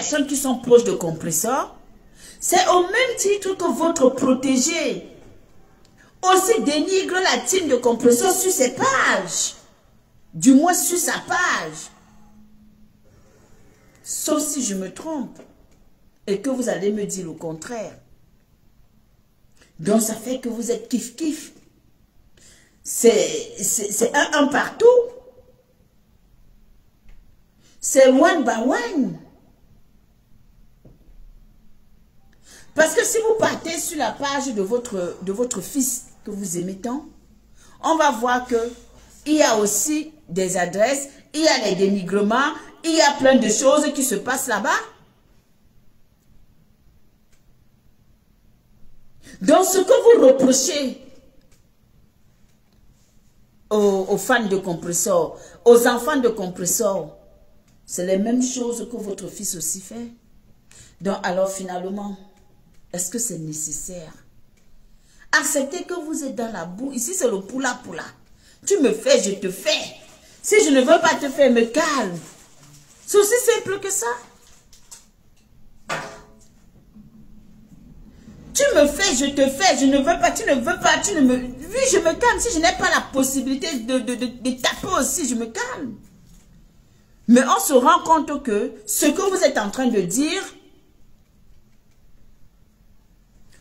personnes qui sont proches de compresseurs, c'est au même titre que votre protégé aussi dénigre la team de compresseur sur ses pages. Du moins sur sa page. Sauf si je me trompe et que vous allez me dire le contraire. Donc ça fait que vous êtes kiff-kiff. C'est un partout. C'est one by one. Parce que si vous partez sur la page de votre fils que vous aimez tant, on va voir que il y a aussi des adresses, il y a les dénigrements, il y a plein de choses qui se passent là-bas. Donc ce que vous reprochez aux fans de compresseurs, aux enfants de compresseurs, c'est les mêmes choses que votre fils aussi fait. Donc alors finalement, est-ce que c'est nécessaire? Acceptez que vous êtes dans la boue. Ici c'est le poula-poula. Tu me fais, je te fais. Si je ne veux pas te faire, me calme. C'est aussi simple que ça. Tu me fais, je te fais. Je ne veux pas, tu ne veux pas, tu ne me... Oui, je me calme. Si je n'ai pas la possibilité de taper aussi, je me calme. Mais on se rend compte que ce que vous êtes en train de dire,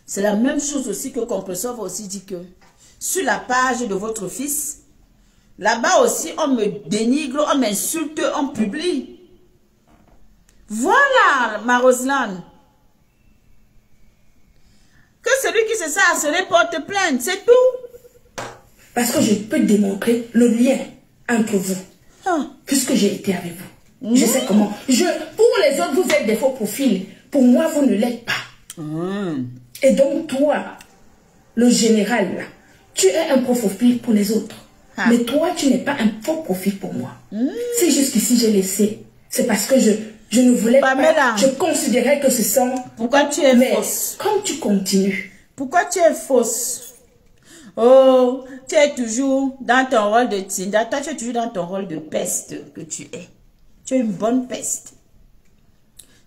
c'est la même chose aussi que Compresseur va aussi dire que sur la page de votre fils, là-bas aussi, on me dénigre, on m'insulte, on publie. Voilà, ma Roselyne. Que celui qui se sent harcelé porte plainte, c'est tout. Parce que je peux démontrer le lien entre vous. Puisque j'ai été avec vous. Je sais comment. Pour les autres, vous êtes des faux profils. Pour moi, vous ne l'êtes pas. Et donc, toi, le général, là, tu es un faux profil pour les autres. Mais toi, tu n'es pas un faux profil pour moi. Si jusqu'ici j'ai laissé, c'est parce que je ne voulais pas. Je considérais que ce sont... Pourquoi tu es fausse? Comme tu continues. Pourquoi tu es fausse? Oh, tu es toujours dans ton rôle de Tinda. Toi, tu es toujours dans ton rôle de peste que tu es. Tu es une bonne peste.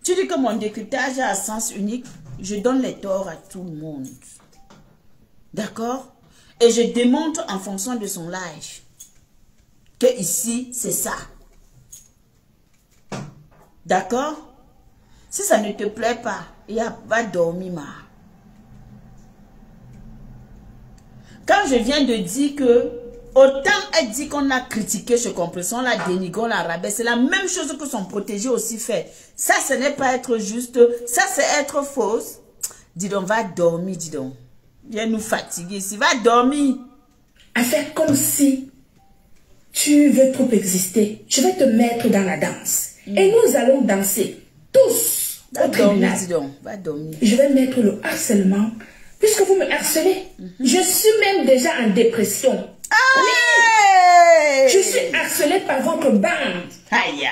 Tu dis que mon décryptage a un sens unique. Je donne les torts à tout le monde. D'accord? Et je démontre en fonction de son live que ici, c'est ça. D'accord? Si ça ne te plaît pas, va dormir, ma. Quand je viens de dire que autant elle dit qu'on a critiqué ce compresseur, on l'a dénigré, on l'a rabaissé, c'est la même chose que son protégé aussi fait. Ça, ce n'est pas être juste, ça c'est être fausse. Dis donc, va dormir, dis donc. Viens nous fatiguer ici, va dormir. À faire comme si tu veux trop exister. Je vais te mettre dans la danse. Et nous allons danser tous au tribunal. Dis donc, va dormir. Je vais mettre le harcèlement, puisque vous me harcelez. Je suis même déjà en dépression. Oui. Je suis harcelée par votre bande. Aïe.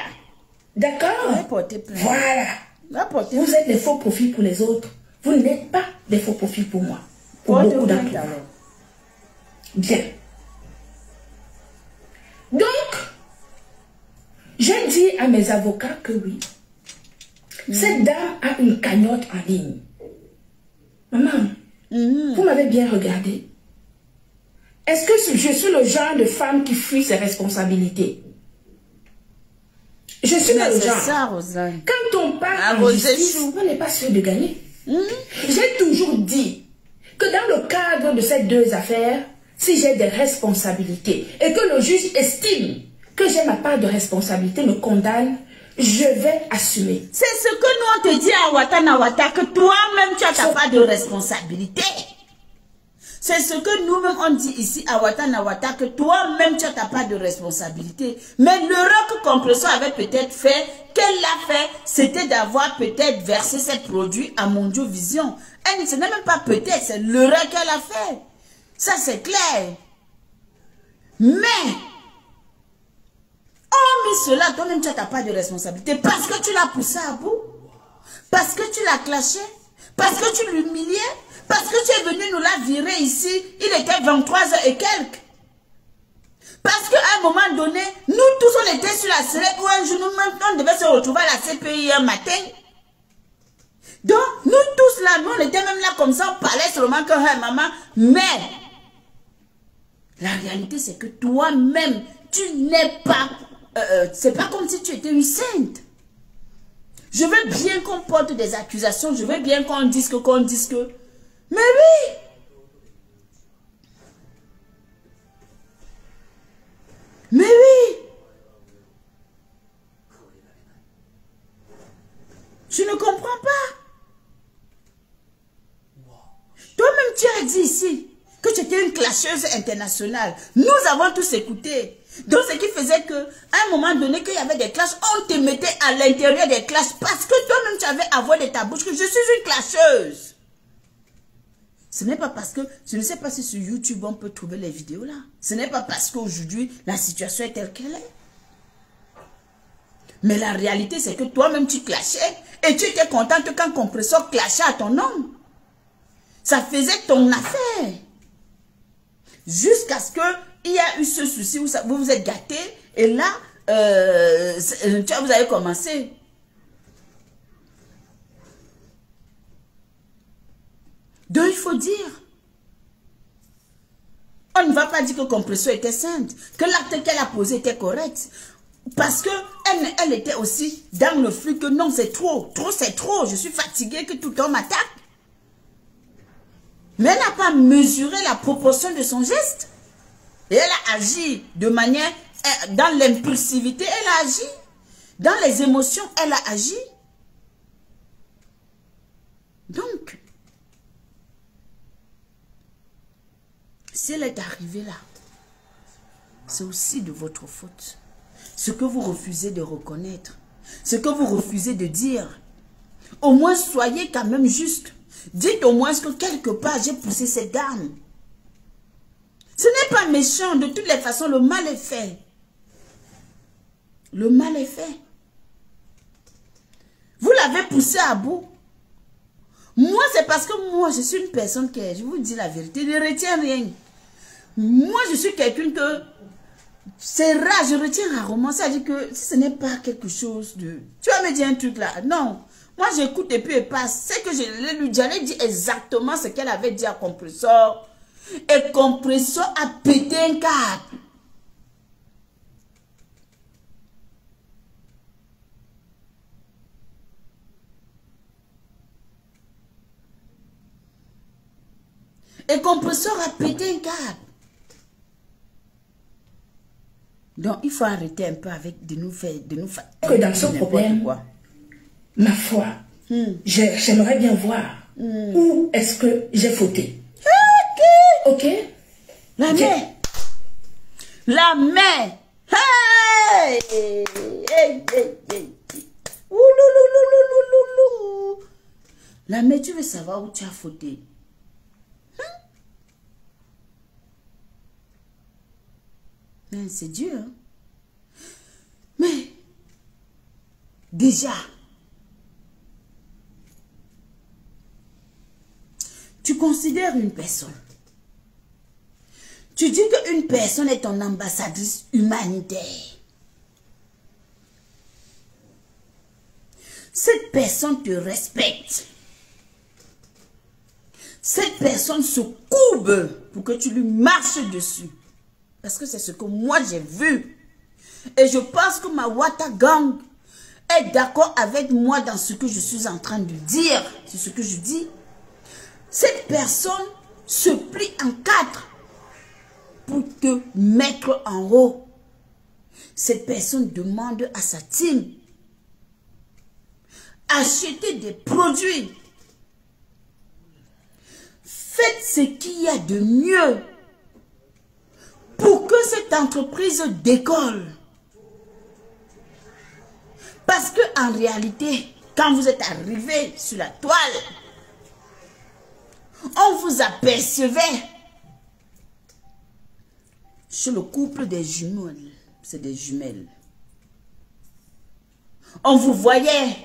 D'accord? Voilà. Vous êtes des faux profils pour les autres. Vous n'êtes pas des faux profils pour moi. Pour beaucoup d'entre vous. Bien. Donc, je dis à mes avocats que oui, cette dame a une cagnotte en ligne. Maman, vous m'avez bien regardé. Est-ce que je suis le genre de femme qui fuit ses responsabilités? Je suis le genre. Ça, Roselyne. Quand on parle en justice, on n'est pas sûr de gagner. J'ai toujours dit que dans le cadre de ces deux affaires, si j'ai des responsabilités et que le juge estime que j'ai ma part de responsabilité, me condamne, je vais assumer. C'est ce que nous on te dit à Ouattanawata, que toi-même tu as ta part de responsabilité. C'est ce que nous-mêmes on dit ici à Ouattanawata, que toi-même tu as ta part de responsabilité. Mais l'erreur que Compresseur avait peut-être fait, qu'elle l'a fait, c'était d'avoir peut-être versé ces produits à Mondio Vision. Elle, ce n'est même pas peut-être, c'est l'erreur qu'elle a fait. Ça c'est clair. Mais, hormis cela, toi-même tu as ta part de responsabilité parce que tu l'as poussé à bout, parce que tu l'as clashé, parce que tu l'humiliais, parce que tu es venu nous la virer ici, il était 23h et quelques. Parce qu'à un moment donné, nous tous on était sur la sellette où un jour nous on devait se retrouver à la CPI un matin. Donc, nous tous là, nous on était même là comme ça, on parlait seulement que hey, maman, mais la réalité c'est que toi-même, tu n'es pas, c'est pas comme si tu étais une sainte. Je veux bien qu'on porte des accusations, je veux bien qu'on dise que, mais oui. Mais oui. Je ne comprends pas. Toi-même, tu as dit ici que tu étais une clasheuse internationale. Nous avons tous écouté. Donc, ce qui faisait qu'à un moment donné, qu'il y avait des clashes, on te mettait à l'intérieur des clashes parce que toi-même, tu avais avoué de ta bouche que je suis une clasheuse. Ce n'est pas parce que, je ne sais pas si sur YouTube, on peut trouver les vidéos là. Ce n'est pas parce qu'aujourd'hui, la situation est telle qu'elle est. Mais la réalité, c'est que toi-même, tu clashais et tu étais contente quand Compressor clashait à ton nom. Ça faisait ton affaire. Jusqu'à ce qu'il y a eu ce souci où vous vous êtes gâté et là, vous avez commencé. Donc, il faut dire. On ne va pas dire que Compressor était sainte, que l'acte qu'elle a posé était correct. Parce qu'elle était aussi dans le flux que non, c'est trop. Trop, c'est trop. Je suis fatiguée que tout le temps m'attaque. Mais elle n'a pas mesuré la proportion de son geste. Et elle a agi de manière, dans l'impulsivité, elle a agi. Dans les émotions, elle a agi. Donc, si elle est arrivée là, c'est aussi de votre faute. Ce que vous refusez de reconnaître, ce que vous refusez de dire, au moins soyez quand même juste. Dites au moins que quelque part j'ai poussé cette dame. Ce n'est pas méchant, de toutes les façons le mal est fait. Le mal est fait. Vous l'avez poussé à bout. Moi c'est parce que moi je suis une personne qui, je vous dis la vérité, ne retient rien. Moi je suis quelqu'un que, c'est rare, je retiens rarement, ça dit que ce n'est pas quelque chose de... Tu vas me dire un truc là, non. Moi, j'écoute et puis elle passe. C'est que j'allais dire exactement ce qu'elle avait dit à Compressor. Et Compressor a pété un câble. Et Compressor a pété un câble. Donc, il faut arrêter un peu avec de nous faire... Que dans ce problème... Quoi. Ma foi, j'aimerais bien voir où est-ce que j'ai fauté. Ok. La main. La main. Hey! Hey, hey, hey. La main, tu veux savoir où tu as fauté? C'est dur. Hein? Mais, déjà, tu considères une personne. Tu dis qu'une personne est ton ambassadrice humanitaire. Cette personne te respecte. Cette personne se courbe pour que tu lui marches dessus. Parce que c'est ce que moi j'ai vu. Et je pense que ma Wata Gang est d'accord avec moi dans ce que je suis en train de dire. C'est ce que je dis. Cette personne se plie en quatre pour te mettre en haut. Cette personne demande à sa team achetez des produits. Faites ce qu'il y a de mieux pour que cette entreprise décolle. Parce que en réalité, quand vous êtes arrivé sur la toile, on vous apercevait sur le couple des jumelles. C'est des jumelles. On vous voyait,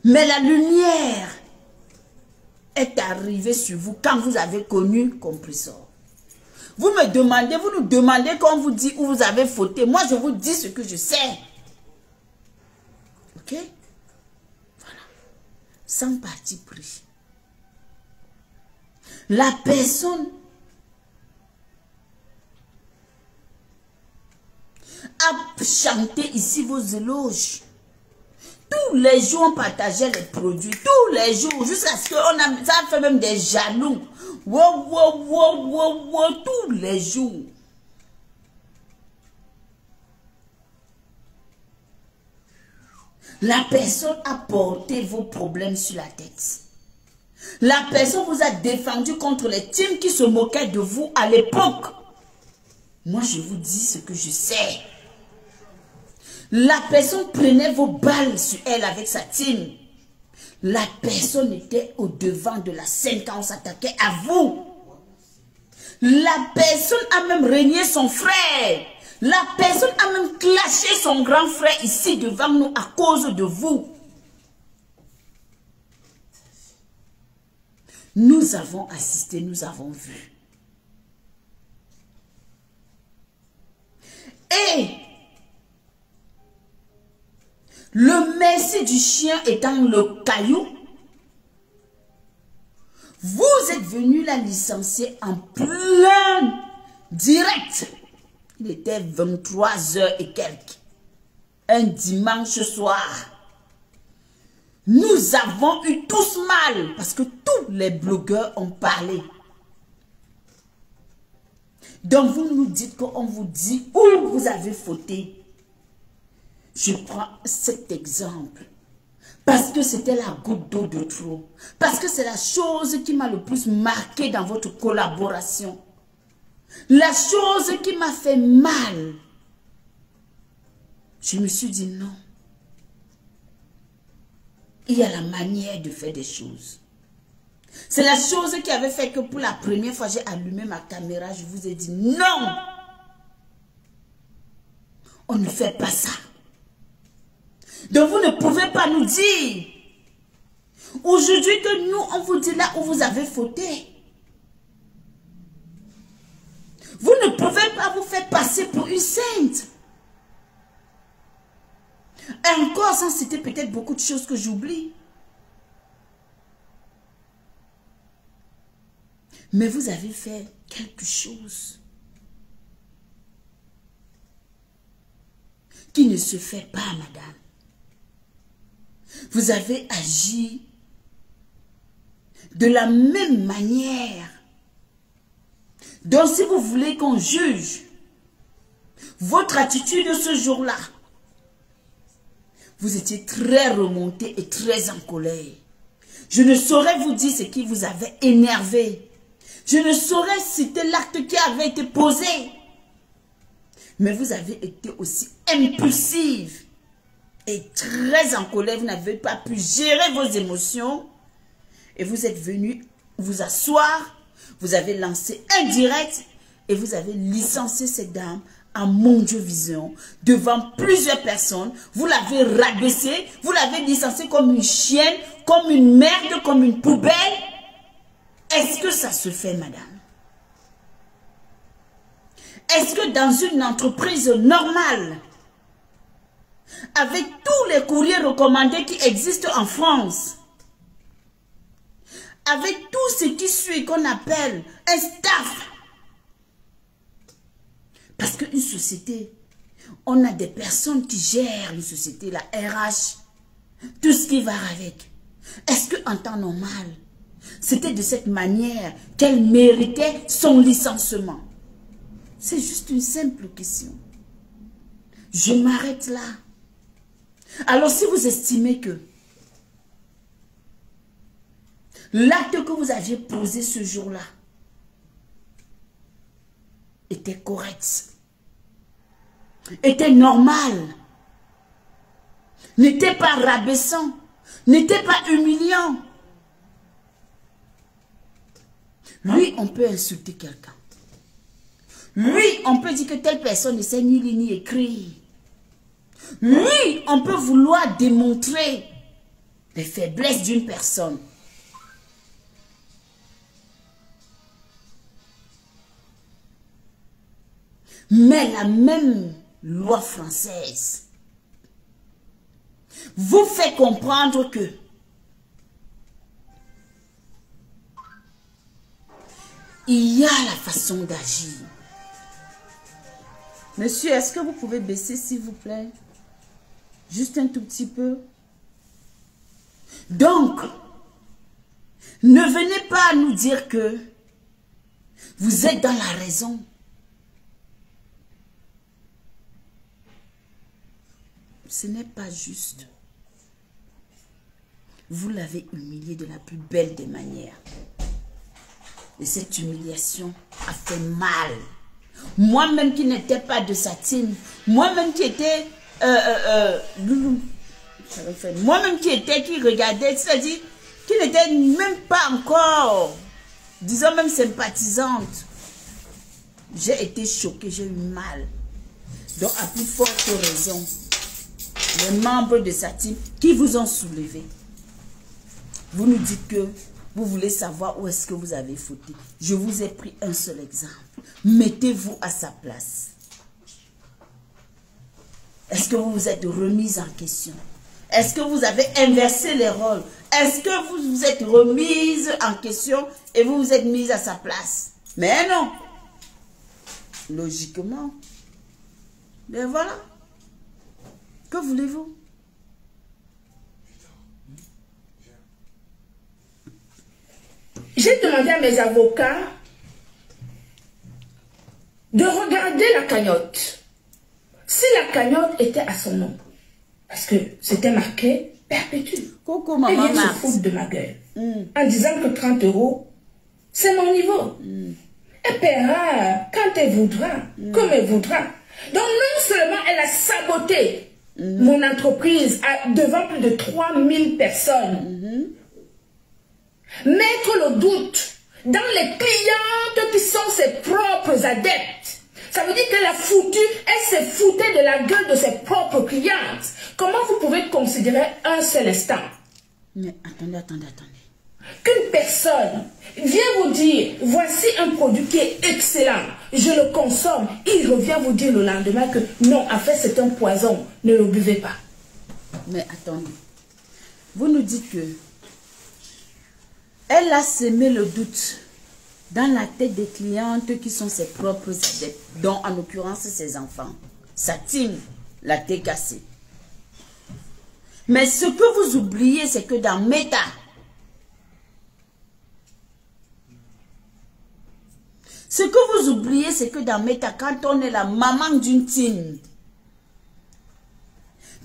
mais la lumière est arrivée sur vous quand vous avez connu Compressor. Vous me demandez, vous nous demandez quand on vous dit où vous avez fauté. Moi, je vous dis ce que je sais. Ok? Voilà. sans parti pris. La personne a chanté ici vos éloges. Tous les jours, on partageait les produits. Tous les jours, jusqu'à ce qu'on a... Ça fait même des jaloux. Wow, wow, wow, wow, wow, tous les jours. La personne a porté vos problèmes sur la tête. La personne vous a défendu contre les teams qui se moquaient de vous à l'époque. Moi, je vous dis ce que je sais. La personne prenait vos balles sur elle avec sa team. La personne était au devant de la scène quand on s'attaquait à vous. La personne a même régné son frère. La personne a même clashé son grand frère ici devant nous à cause de vous. Nous avons assisté, nous avons vu. Et le merci du chien étant le caillou, vous êtes venu la licencier en plein direct. Il était 23h et quelques. Un dimanche soir. Nous avons eu tous mal parce que tous les blogueurs ont parlé. Donc vous nous dites qu'on vous dit où vous avez fauté. Je prends cet exemple parce que c'était la goutte d'eau de trop. Parce que c'est la chose qui m'a le plus marqué dans votre collaboration. La chose qui m'a fait mal. Je me suis dit non. Il y a la manière de faire des choses. C'est la chose qui avait fait que pour la première fois, j'ai allumé ma caméra. Je vous ai dit non. On ne fait pas ça. Donc vous ne pouvez pas nous dire aujourd'hui que nous, on vous dit là où vous avez fauté. Vous ne pouvez pas vous faire passer pour une sainte. Encore, sans citer peut-être beaucoup de choses que j'oublie. Mais vous avez fait quelque chose qui ne se fait pas, madame. Vous avez agi de la même manière. Donc, si vous voulez qu'on juge votre attitude ce jour-là, vous étiez très remonté et très en colère. Je ne saurais vous dire ce qui vous avait énervé. Je ne saurais citer l'acte qui avait été posé. Mais vous avez été aussi impulsive et très en colère. Vous n'avez pas pu gérer vos émotions. Et vous êtes venu vous asseoir. Vous avez lancé un direct et vous avez licencié cette dame à Mondiovision devant plusieurs personnes. Vous l'avez rabaissée, vous l'avez licenciée comme une chienne, comme une merde, comme une poubelle. Est-ce que ça se fait, madame? Est-ce que dans une entreprise normale, avec tous les courriers recommandés qui existent en France, avec tout ce qui suit qu'on appelle un staff, parce qu'une société, on a des personnes qui gèrent une société, la RH, tout ce qui va avec. Est-ce qu'en temps normal, c'était de cette manière qu'elle méritait son licenciement? C'est juste une simple question. Je m'arrête là. Alors si vous estimez que l'acte que vous aviez posé ce jour-là était correct, était normal, n'était pas rabaissant, n'était pas humiliant. Oui, on peut insulter quelqu'un. Oui, on peut dire que telle personne ne sait ni lire ni écrire. Oui, on peut vouloir démontrer les faiblesses d'une personne. Mais la même loi française vous fait comprendre que il y a la façon d'agir. Monsieur, est-ce que vous pouvez baisser, s'il vous plaît? Juste un tout petit peu. Donc, ne venez pas nous dire que vous êtes dans la raison. Ce n'est pas juste. Vous l'avez humilié de la plus belle des manières. Et cette humiliation a fait mal. Moi-même qui n'étais pas de sa team, moi-même qui étais moi-même qui regardait, c'est-à-dire qui n'était même pas encore, disons même sympathisante. J'ai été choquée, j'ai eu mal. Donc à plus forte raison, les membres de sa team qui vous ont soulevé, vous nous dites que vous voulez savoir où est-ce que vous avez fauté. Je vous ai pris un seul exemple. Mettez-vous à sa place. Est-ce que vous vous êtes remise en question? Est-ce que vous avez inversé les rôles? Est-ce que vous vous êtes remise en question et vous vous êtes mise à sa place? Mais non. Logiquement. Mais voilà. Que voulez-vous? J'ai demandé à mes avocats de regarder la cagnotte. Si la cagnotte était à son nom, parce que c'était marqué perpétue. Coucou, maman. Elle vient se foutre de ma gueule. En disant que 30 €, c'est mon niveau. Elle paiera quand elle voudra, comme elle voudra. Donc non seulement elle a saboté mon entreprise devant plus de 3000 personnes, mettre le doute dans les clientes qui sont ses propres adeptes. Ça veut dire qu'elle a foutu, elle s'est foutue de la gueule de ses propres clientes. Comment vous pouvez considérer un seul instant? Mais attendez. Qu'une personne vient vous dire, voici un produit qui est excellent, je le consomme, il revient vous dire le lendemain que non, en fait c'est un poison, ne le buvez pas. Mais attendez, vous nous dites que elle a semé le doute dans la tête des clientes qui sont ses propres adeptes, dont en l'occurrence ses enfants. Sa team, la tête cassée. Mais ce que vous oubliez, c'est que dans Meta, quand on est la maman d'une team,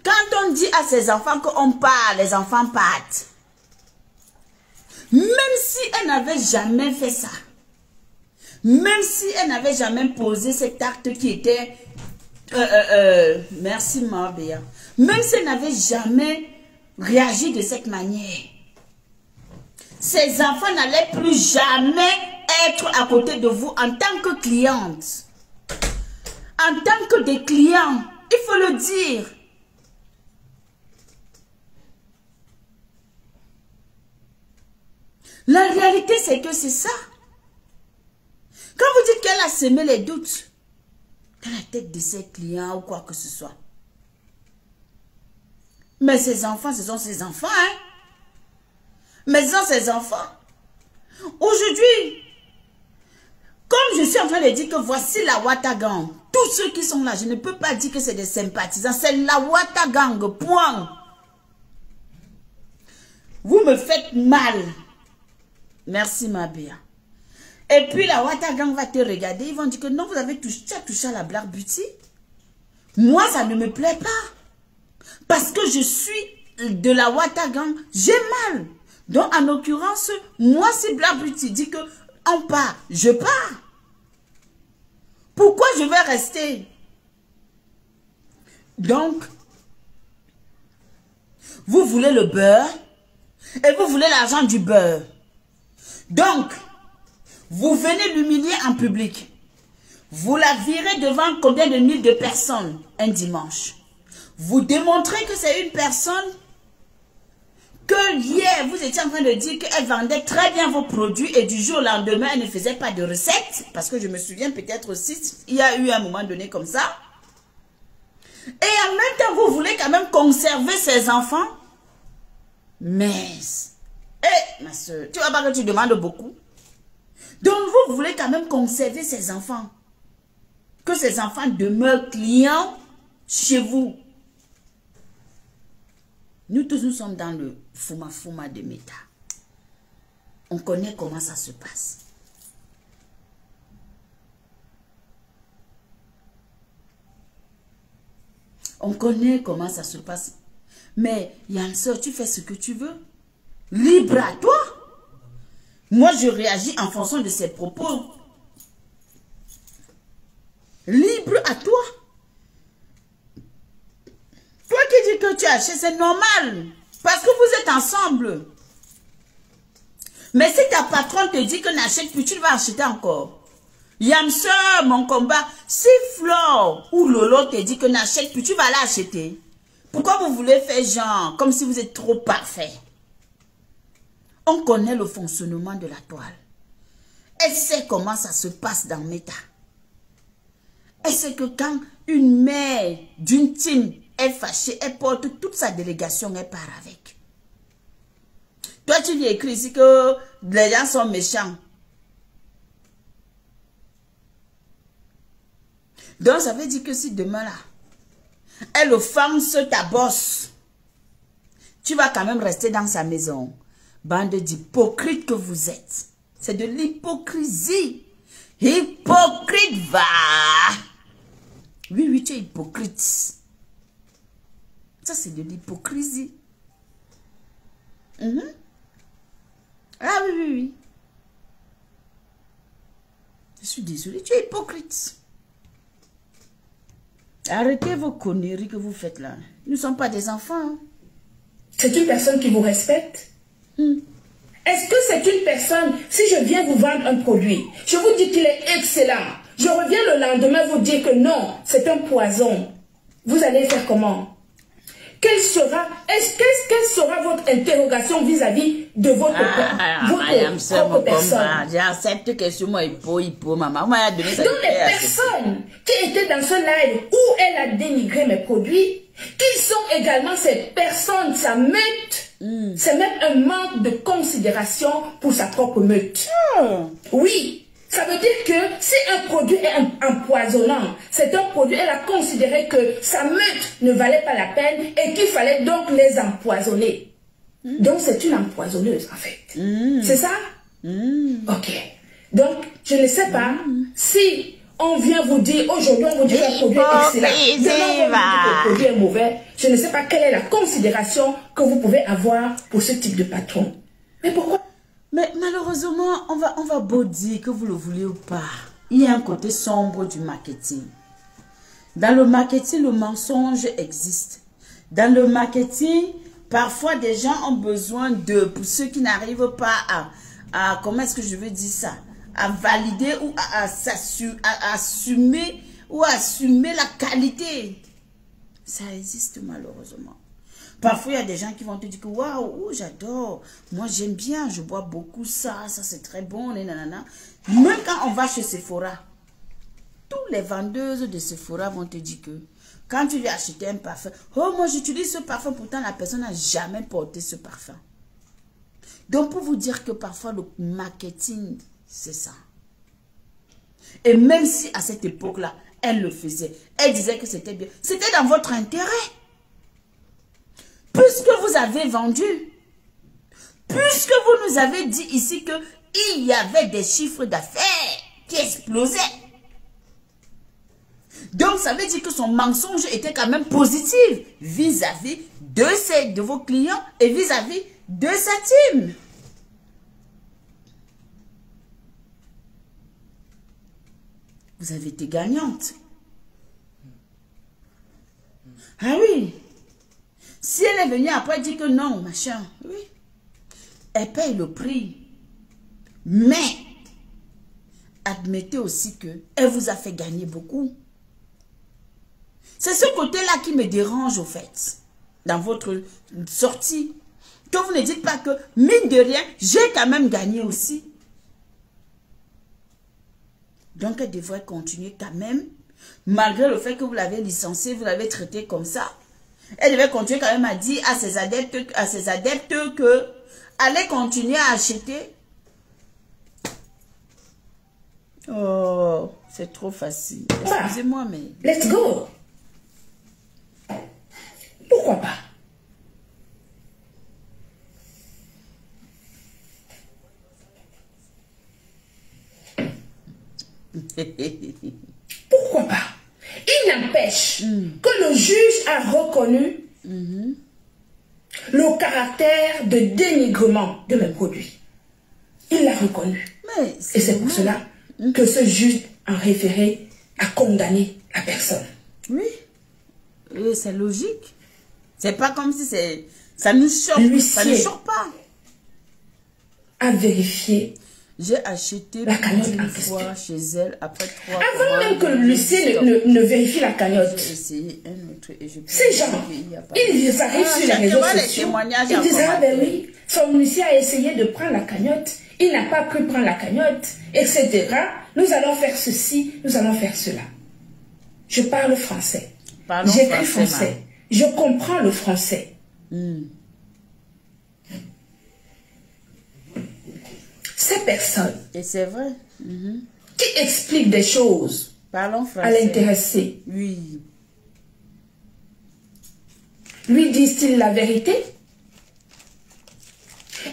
quand on dit à ses enfants qu'on part, les enfants partent. Même si elle n'avait jamais fait ça, même si elle n'avait jamais posé cet acte qui était, merci Marbéa, même si elle n'avait jamais réagi de cette manière, ses enfants n'allaient plus jamais être à côté de vous en tant que cliente, en tant que des clients, il faut le dire. La réalité, c'est que c'est ça. Quand vous dites qu'elle a semé les doutes dans la tête de ses clients ou quoi que ce soit. Mais ses enfants, ce sont ses enfants. Hein? Mais ce sont ses enfants. Aujourd'hui, comme je suis en train de dire que voici la Ouattara, tous ceux qui sont là, je ne peux pas dire que c'est des sympathisants. C'est la Ouattara, point. Vous me faites mal. Merci ma Béa. Et puis la Ouattara va te regarder, ils vont dire que non, vous avez touché, tu as touché à la Black Beauty. Moi, ça ne me plaît pas. Parce que je suis de la Ouattara, j'ai mal. Donc en l'occurrence, moi si Black Beauty dit que on part, je pars. Pourquoi je vais rester? Donc, vous voulez le beurre et vous voulez l'argent du beurre. Donc, vous venez l'humilier en public. Vous la virez devant combien de milliers de personnes un dimanche. Vous démontrez que c'est une personne que hier, vous étiez en train de dire qu'elle vendait très bien vos produits et du jour au lendemain, elle ne faisait pas de recettes. Parce que je me souviens peut-être aussi, il y a eu un moment donné comme ça. Et en même temps, vous voulez quand même conserver ses enfants. Mais... ma soeur, tu vois pas que tu demandes beaucoup? Donc, vous voulez quand même conserver ces enfants. Que ces enfants demeurent clients chez vous. Nous tous, nous sommes dans le fouma de Meta. On connaît comment ça se passe. On connaît comment ça se passe. Mais, Yamso, tu fais ce que tu veux. Libre à toi. Moi, je réagis en fonction de ses propos. Libre à toi. Toi qui dis que tu achètes, c'est normal. Parce que vous êtes ensemble. Mais si ta patronne te dit que n'achète plus, tu vas acheter encore. Yamso, mon combat. Si Flore ou Lolo te dit que n'achète plus, tu vas l'acheter. Pourquoi vous voulez faire genre, comme si vous êtes trop parfait? On connaît le fonctionnement de la toile. Elle sait comment ça se passe dans Meta. Elle sait que quand une mère d'une team est fâchée, elle porte toute sa délégation, elle part avec. Toi, tu lui écris ici que les gens sont méchants. Donc, ça veut dire que si demain là, elle offense ta bosse, tu vas quand même rester dans sa maison. Bande d'hypocrites que vous êtes. C'est de l'hypocrisie. Hypocrite, va. Oui, tu es hypocrite. Ça, c'est de l'hypocrisie. Ah oui. Je suis désolée, tu es hypocrite. Arrêtez vos conneries que vous faites là. Nous ne sommes pas des enfants. C'est une personne qui vous respecte? Est-ce que c'est une personne, si je viens vous vendre un produit, je vous dis qu'il est excellent, je reviens le lendemain vous dire que non, c'est un poison, vous allez faire comment? Quelle sera votre interrogation vis-à-vis de votre propre personne? J'accepte que sur moi, maman. Donc les personnes qui étaient dans ce live où elle a dénigré mes produits, qui sont également ces personnes, sa meute, c'est même un manque de considération pour sa propre meute. Oui. Ça veut dire que si un produit est empoisonnant, c'est un produit, elle a considéré que sa meute ne valait pas la peine et qu'il fallait donc les empoisonner. Donc c'est une empoisonneuse en fait. C'est ça? Ok. Donc je ne sais pas si on vient vous dire, aujourd'hui on vous dit qu'un produit est excellent, demain on vous dit que le produit est mauvais. Je ne sais pas quelle est la considération que vous pouvez avoir pour ce type de patron. Mais pourquoi? Mais malheureusement, on va beau dire que vous le voulez ou pas. Il y a un côté sombre du marketing. Dans le marketing, le mensonge existe. Dans le marketing, parfois des gens ont besoin de, pour ceux qui n'arrivent pas à comment est-ce que je veux dire ça, à valider ou à assumer ou à assumer la qualité. Ça existe malheureusement. Parfois, il y a des gens qui vont te dire que waouh, j'adore, moi j'aime bien, je bois beaucoup ça c'est très bon, nanana. Même quand on va chez Sephora, tous les vendeuses de Sephora vont te dire que quand tu lui achètes un parfum, oh moi j'utilise ce parfum, pourtant la personne n'a jamais porté ce parfum. Donc pour vous dire que parfois le marketing, c'est ça. Et même si à cette époque-là, elle le faisait, elle disait que c'était bien, c'était dans votre intérêt. Puisque vous avez vendu, puisque vous nous avez dit ici qu'il y avait des chiffres d'affaires qui explosaient. Donc, ça veut dire que son mensonge était quand même positif vis-à-vis de vos clients et vis-à-vis de sa team. Vous avez été gagnante. Ah oui. Si elle est venue après dire que non, machin, oui, elle paye le prix. Mais, admettez aussi que elle vous a fait gagner beaucoup. C'est ce côté-là qui me dérange au fait, dans votre sortie. Que vous ne dites pas que, mine de rien, j'ai quand même gagné aussi. Donc, elle devrait continuer quand même, malgré le fait que vous l'avez licencié, vous l'avez traité comme ça. Elle devait continuer quand même à dire à ses adeptes que allez continuer à acheter. Oh, c'est trop facile. Excusez-moi, mais... Let's go. Pourquoi pas? Pourquoi pas? Il n'empêche que le juge a reconnu le caractère de dénigrement de mes produits. Il l'a reconnu. Et c'est pour cela que ce juge en référé a condamné la personne. Oui. C'est logique. C'est pas comme si ça nous choque. Ça ne choque pas. A vérifié. J'ai acheté la cagnotte une fois chez elle après 3 mois. Avant même que l'huissier ne vérifie la cagnotte. J'ai un autre et je ces gens, ils arrivent sur les réseaux sociaux. Ils disent, ah ben oui, son huissier a essayé de prendre la cagnotte. Il n'a pas pu prendre la cagnotte, etc. Nous allons faire ceci, nous allons faire cela. Je parle français. J'écris français. Je comprends le français. Ces personnes et c'est vrai qui expliquent des choses à l'intéressé. Oui. Lui disent-ils la vérité?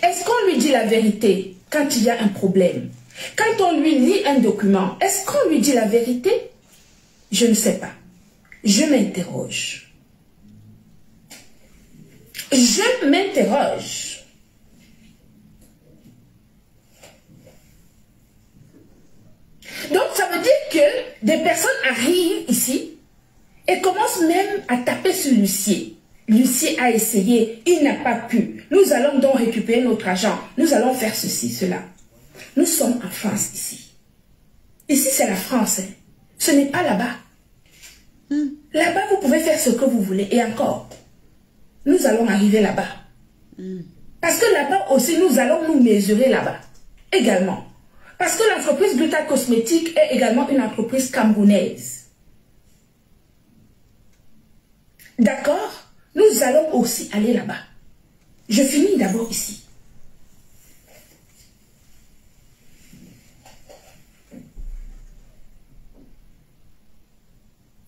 Est-ce qu'on lui dit la vérité quand il y a un problème? Quand on lui lit un document, est-ce qu'on lui dit la vérité? Je ne sais pas. Je m'interroge. Je m'interroge. Donc ça veut dire que des personnes arrivent ici et commencent même à taper sur l'huissier. L'huissier a essayé, il n'a pas pu. Nous allons donc récupérer notre argent. Nous allons faire ceci, cela. Nous sommes en France ici. Ici c'est la France. Hein. Ce n'est pas là-bas. Là-bas vous pouvez faire ce que vous voulez. Et encore, nous allons arriver là-bas. Parce que là-bas aussi nous allons nous mesurer là-bas. Également. Parce que l'entreprise Gluta Cosmétique est également une entreprise camerounaise. D'accord? Nous allons aussi aller là-bas. Je finis d'abord ici.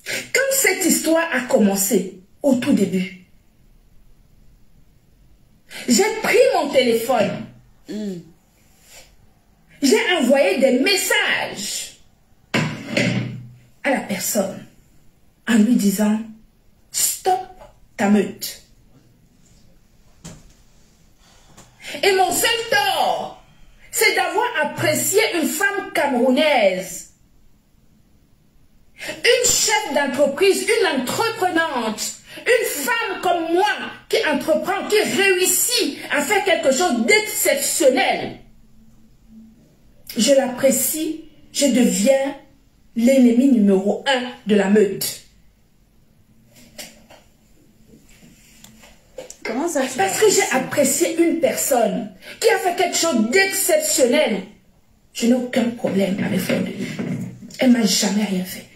Quand cette histoire a commencé, au tout début, j'ai pris mon téléphone. J'ai envoyé des messages à la personne en lui disant « Stop ta meute ». Et mon seul tort, c'est d'avoir apprécié une femme camerounaise, une chef d'entreprise, une entreprenante, une femme comme moi qui entreprend, qui réussit à faire quelque chose d'exceptionnel. Je l'apprécie, je deviens l'ennemi numéro 1 de la meute. Comment ça? Parce que j'ai apprécié une personne qui a fait quelque chose d'exceptionnel. Je n'ai aucun problème avec Fleur de Lys. Elle ne m'a jamais rien fait.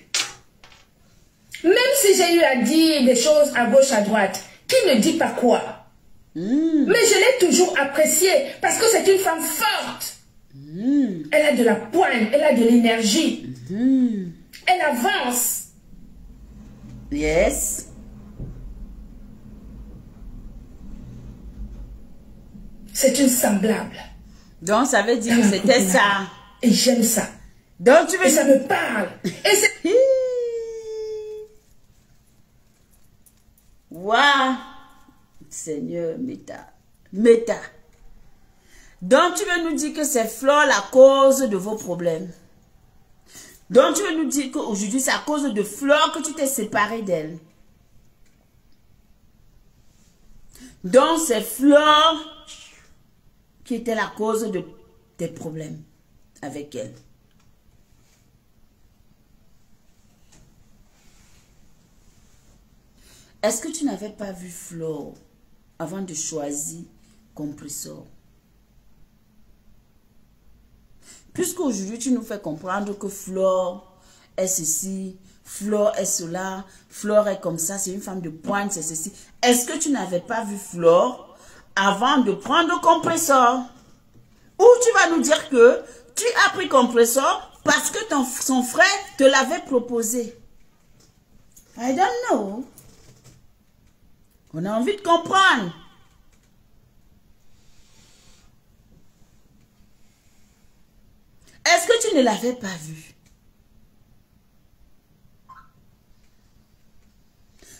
Même si j'ai eu à dire des choses à gauche, à droite, qui ne dit pas quoi. Mais je l'ai toujours appréciée parce que c'est une femme forte. Elle a de la poigne, elle a de l'énergie. Elle avance. Yes. C'est une semblable. Donc ça veut dire que c'était ça. Et j'aime ça. Donc tu veux... Et ça me parle. Et c'est... Waouh. Seigneur, Méta. Donc tu veux nous dire que c'est Flore la cause de vos problèmes. Donc tu veux nous dire qu'aujourd'hui c'est à cause de Flore que tu t'es séparé d'elle. Donc c'est Flore qui était la cause de tes problèmes avec elle. Est-ce que tu n'avais pas vu Flore avant de choisir Compressor? Puisqu'aujourd'hui, tu nous fais comprendre que Flore est ceci, Flore est cela, Flore est comme ça, c'est une femme de pointe, c'est ceci. Est-ce que tu n'avais pas vu Flore avant de prendre Compressor? Ou tu vas nous dire que tu as pris Compressor, parce que son frère te l'avait proposé. I don't know. On a envie de comprendre. Est-ce que tu ne l'avais pas vu?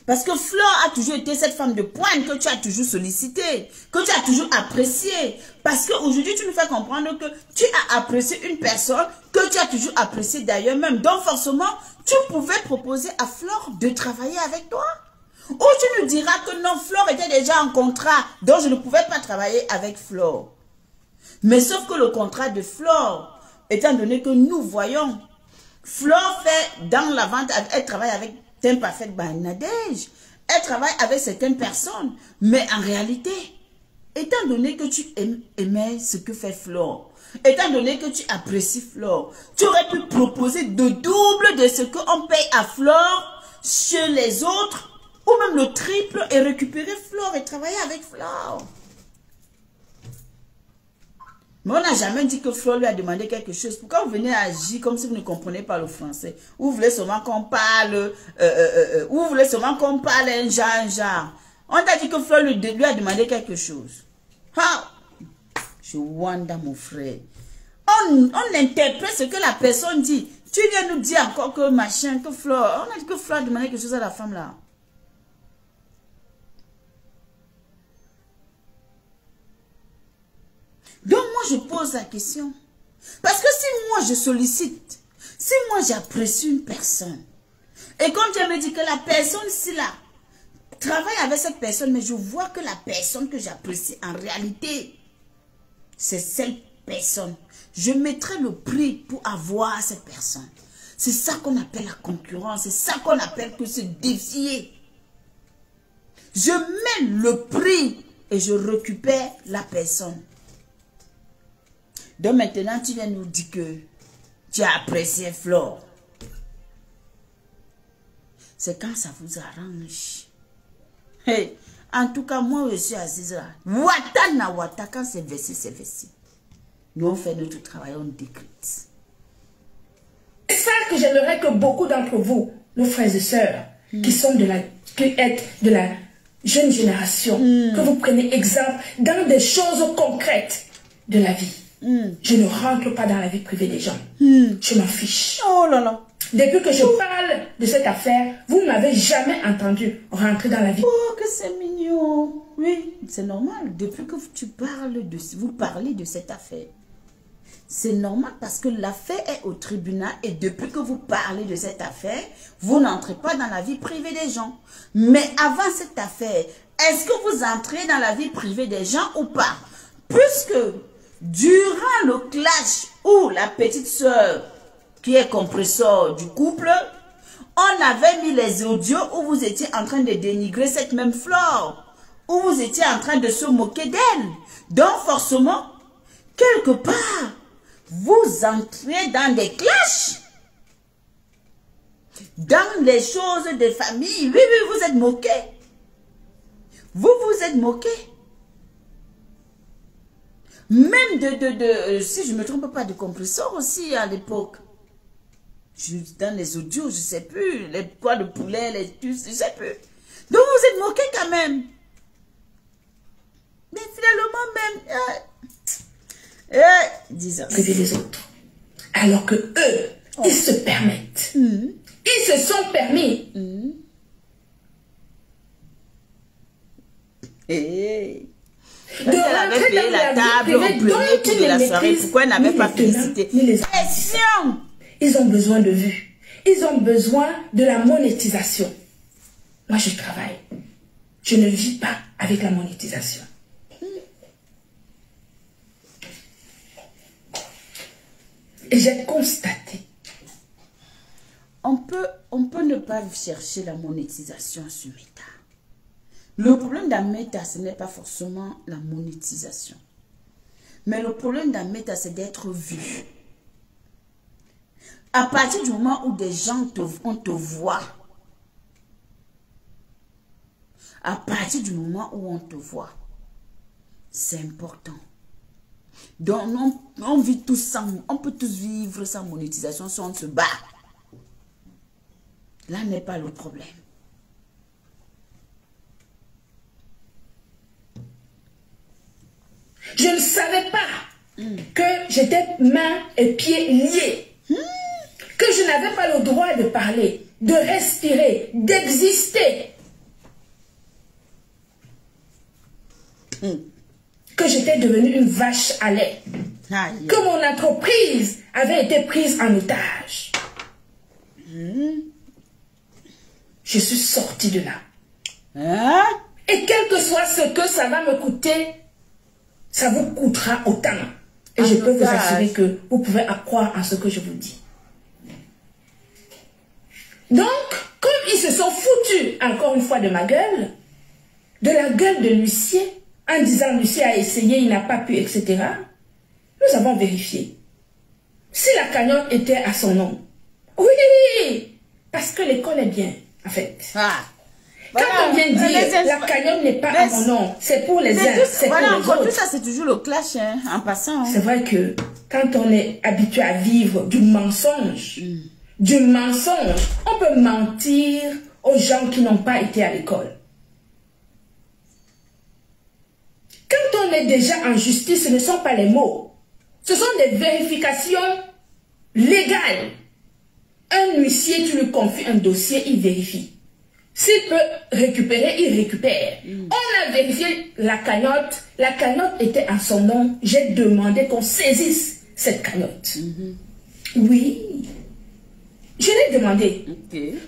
Parce que Flore a toujours été cette femme de pointe que tu as toujours sollicitée, que tu as toujours appréciée. Parce qu'aujourd'hui, tu nous fais comprendre que tu as apprécié une personne que tu as toujours appréciée d'ailleurs même. Donc forcément, tu pouvais proposer à Flore de travailler avec toi. Ou tu nous diras que non, Flore était déjà en contrat, donc je ne pouvais pas travailler avec Flore. Mais sauf que le contrat de Flore, étant donné que nous voyons, Flore fait dans la vente, elle travaille avec Parfait Nadège, elle travaille avec certaines personnes, mais en réalité, étant donné que tu aimais ce que fait Flore, étant donné que tu apprécies Flore, tu aurais pu proposer de double de ce qu'on paye à Flore chez les autres, ou même le triple et récupérer Flore et travailler avec Flore. Mais on n'a jamais dit que Flore lui a demandé quelque chose. Pourquoi vous venez agir comme si vous ne comprenez pas le français? Ou vous voulez seulement qu'on parle, ou vous voulez seulement qu'on parle un genre. On t'a dit que Flore lui a demandé quelque chose. Ah, je wonder mon frère. On interprète ce que la personne dit. Tu viens nous dire encore que machin, que Flore. On a dit que Flore a demandé quelque chose à la femme là. Donc moi je pose la question. Parce que si moi je sollicite, si moi j'apprécie une personne, et comme tu me dis que la personne ici là, travaille avec cette personne, mais je vois que la personne que j'apprécie en réalité, c'est cette personne. Je mettrai le prix pour avoir cette personne. C'est ça qu'on appelle la concurrence, c'est ça qu'on appelle que se défier. Je mets le prix et je récupère la personne. Donc maintenant, tu viens nous dire que tu as apprécié Flore. C'est quand ça vous arrange. Hey, en tout cas, moi, je suis assise là. Wata na wata, quand c'est versé, c'est versé. Nous, on fait notre travail, on décrète. C'est ça que j'aimerais que beaucoup d'entre vous, nos frères et sœurs, qui sont êtes de la jeune génération, que vous preniez exemple dans des choses concrètes de la vie. Je ne rentre pas dans la vie privée des gens. Je m'en fiche. Oh là là. Depuis que je parle de cette affaire, vous ne m'avez jamais entendu rentrer dans la vie. Oh, que c'est mignon. Oui, c'est normal. Depuis que vous parlez de cette affaire, c'est normal parce que l'affaire est au tribunal et depuis que vous parlez de cette affaire, vous n'entrez pas dans la vie privée des gens. Mais avant cette affaire, est-ce que vous entrez dans la vie privée des gens ou pas? Puisque durant le clash où la petite soeur, qui est compresseur du couple, on avait mis les audios où vous étiez en train de dénigrer cette même Flore, où vous étiez en train de se moquer d'elle. Donc forcément, quelque part, vous entrez dans des clashs, dans les choses des familles. Oui, oui, vous êtes moqué. Vous vous êtes moqué. Même si je ne me trompe pas, de compresseurs aussi à l'époque. Dans les audios, je ne sais plus, les pois de poulet, les puces, je ne sais plus. Donc vous êtes moqué quand même. Mais finalement même, disons. Priver les autres. Alors que eux, ils se permettent. Ils se sont permis. Quand elle avait payé la table au premier coup de la soirée, pourquoi elle n'avait pas félicité? Ils ont besoin de vues. Ils ont besoin de la monétisation. Moi, je travaille. Je ne vis pas avec la monétisation. Et j'ai constaté. On peut ne pas chercher la monétisation sur Meta. Le problème d'un Meta, ce n'est pas forcément la monétisation. Mais le problème d'un Meta, c'est d'être vu. À partir du moment où des gens on te voit, à partir du moment où on te voit, c'est important. Donc, on vit tous sans, on peut tous vivre sans monétisation si on se bat. Là n'est pas le problème. Je ne savais pas que j'étais mains et pieds liés. Que je n'avais pas le droit de parler, de respirer, d'exister. Que j'étais devenue une vache à lait. Que mon entreprise avait été prise en otage. Je suis sortie de là. Et quel que soit ce que ça va me coûter, ça vous coûtera autant. Et je peux vous assurer que vous pouvez croire en ce que je vous dis. Donc, comme ils se sont foutus encore une fois de ma gueule, de la gueule de l'huissier, en disant l'huissier a essayé, il n'a pas pu, etc., nous avons vérifié. Si la cagnotte était à son nom, oui, parce que l'école est bien, en fait. Quand on vient dire la cagnotte n'est pas à mon nom, c'est pour les uns, c'est pour les autres. Tout ça, c'est toujours le clash, hein, en passant. C'est vrai que quand on est habitué à vivre du mensonge, on peut mentir aux gens qui n'ont pas été à l'école. Quand on est déjà en justice, ce ne sont pas les mots. Ce sont des vérifications légales. Un huissier, tu lui confies un dossier, il vérifie. S'il peut récupérer, il récupère. On a vérifié la cagnotte était en son nom. J'ai demandé qu'on saisisse cette cagnotte. Oui. Je l'ai demandé.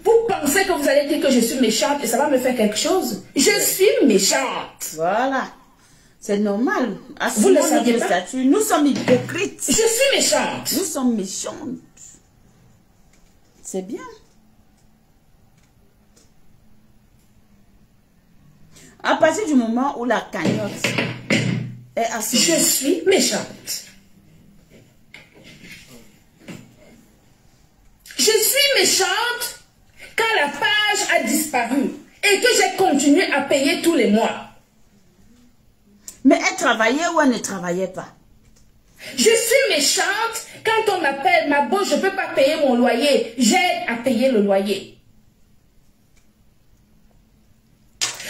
Vous pensez que vous allez dire que je suis méchante et ça va me faire quelque chose? Je suis méchante. Voilà. C'est normal. Vous le savez pas? Nous sommes hypocrites. Je suis méchante. Nous sommes méchantes. C'est bien. À partir du moment où la cagnotte est à son nom. Je suis méchante. Je suis méchante quand la page a disparu et que j'ai continué à payer tous les mois. Mais elle travaillait ou elle ne travaillait pas? Je suis méchante quand on m'appelle, ma bonne, je ne peux pas payer mon loyer. J'aide à payer le loyer.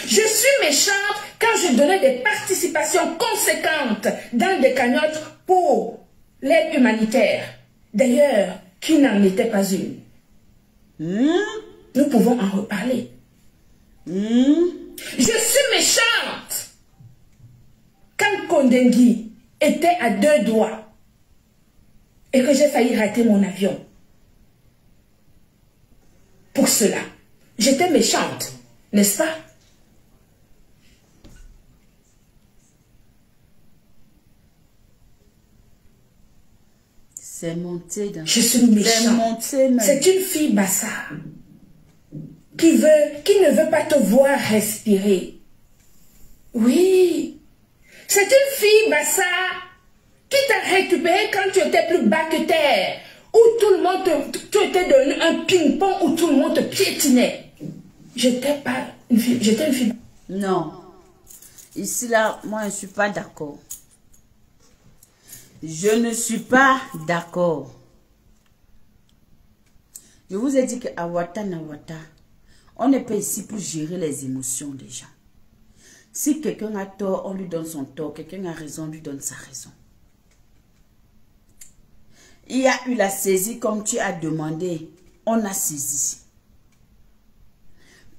Je suis méchante quand je donnais des participations conséquentes dans des cagnottes pour l'aide humanitaire. D'ailleurs, qui n'en était pas une. Nous pouvons en reparler. Je suis méchante quand Kondengi était à 2 doigts et que j'ai failli rater mon avion. Pour cela, j'étais méchante, n'est-ce pas? C'est monté dans... Je suis méchante. C'est une fille bassa qui ne veut pas te voir respirer. Oui. C'est une fille bassa qui t'a récupéré quand tu étais plus bas que terre. Où tout le monde tu étais devenu un ping-pong où tout le monde te piétinait. J'étais pas une fille. J'étais une fille. Non. Ici, là, moi, je ne suis pas d'accord. Je ne suis pas d'accord. Je vous ai dit qu'à Wata Nawata, on n'est pas ici pour gérer les émotions des gens. Si quelqu'un a tort, on lui donne son tort. Quelqu'un a raison, on lui donne sa raison. Il y a eu la saisie comme tu as demandé. On a saisi.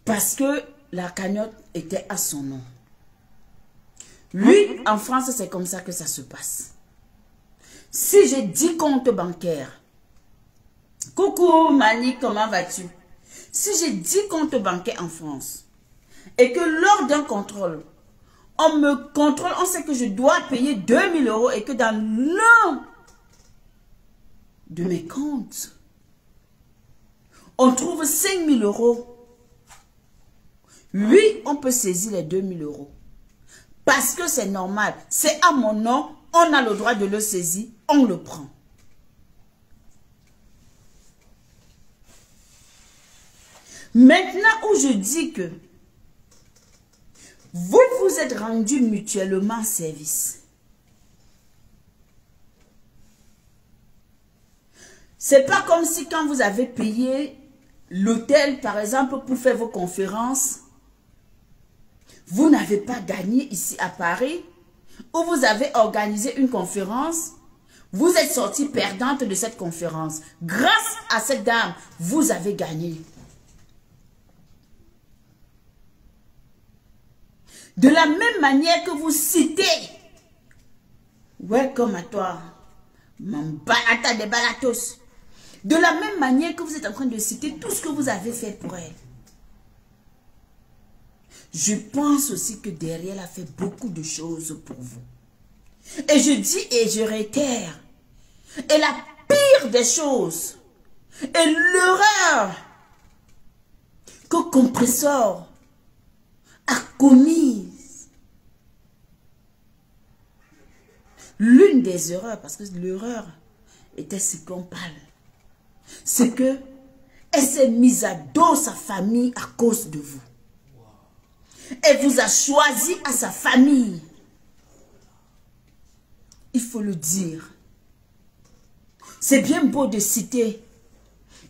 Parce que la cagnotte était à son nom. Lui, en France, c'est comme ça que ça se passe. Si j'ai 10 comptes bancaires, coucou Mani, comment vas-tu? Si j'ai 10 comptes bancaires en France et que lors d'un contrôle, on me contrôle, on sait que je dois payer 2000 € et que dans l'un de mes comptes, on trouve 5000 €. Oui, on peut saisir les 2000 € parce que c'est normal, c'est à mon nom. On a le droit de le saisir, on le prend. Maintenant où je dis que vous vous êtes rendus mutuellement service, C'est pas comme si quand vous avez payé l'hôtel, par exemple, pour faire vos conférences, vous n'avez pas gagné ici à Paris, ou vous avez organisé une conférence, vous êtes sorti perdante de cette conférence. Grâce à cette dame, vous avez gagné. De la même manière que vous citez, welcome à toi, mon balata de balatos. De la même manière que vous êtes en train de citer tout ce que vous avez fait pour elle. Je pense aussi que derrière, elle a fait beaucoup de choses pour vous. Et je dis et je réitère, et la pire des choses, et l'erreur que Compressor a commise, l'une des erreurs, parce que l'erreur était ce qu'on parle, c'est que elle s'est mise à dos sa famille à cause de vous. Elle vous a choisi à sa famille. Il faut le dire. C'est bien beau de citer.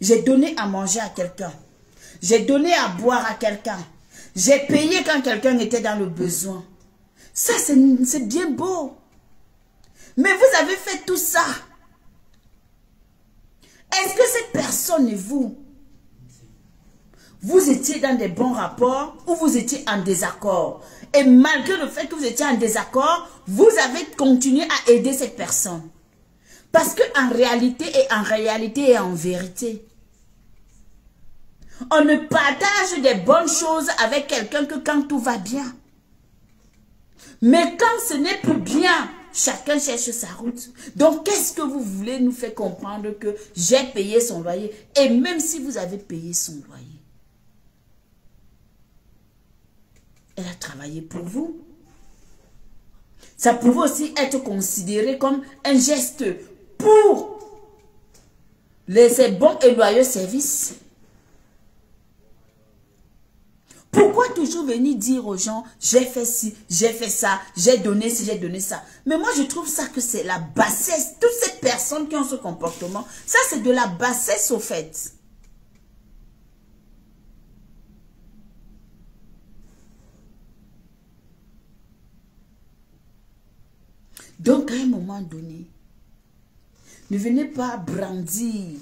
J'ai donné à manger à quelqu'un. J'ai donné à boire à quelqu'un. J'ai payé quand quelqu'un était dans le besoin. Ça, c'est bien beau. Mais vous avez fait tout ça. Est-ce que cette personne et vous étiez dans des bons rapports ou vous étiez en désaccord? Et malgré le fait que vous étiez en désaccord, vous avez continué à aider cette personne. Parce qu'en réalité et en vérité, on ne partage des bonnes choses avec quelqu'un que quand tout va bien. Mais quand ce n'est plus bien, chacun cherche sa route. Donc, qu'est-ce que vous voulez nous faire comprendre que j'ai payé son loyer? Et même si vous avez payé son loyer, elle a travaillé pour vous. Ça pouvait aussi être considéré comme un geste pour ces bons et loyaux services. Pourquoi toujours venir dire aux gens, j'ai fait ci, j'ai fait ça, j'ai donné ci, j'ai donné ça. Mais moi, je trouve ça que c'est la bassesse. Toutes ces personnes qui ont ce comportement, ça, c'est de la bassesse au fait. Donc, à un moment donné, ne venez pas brandir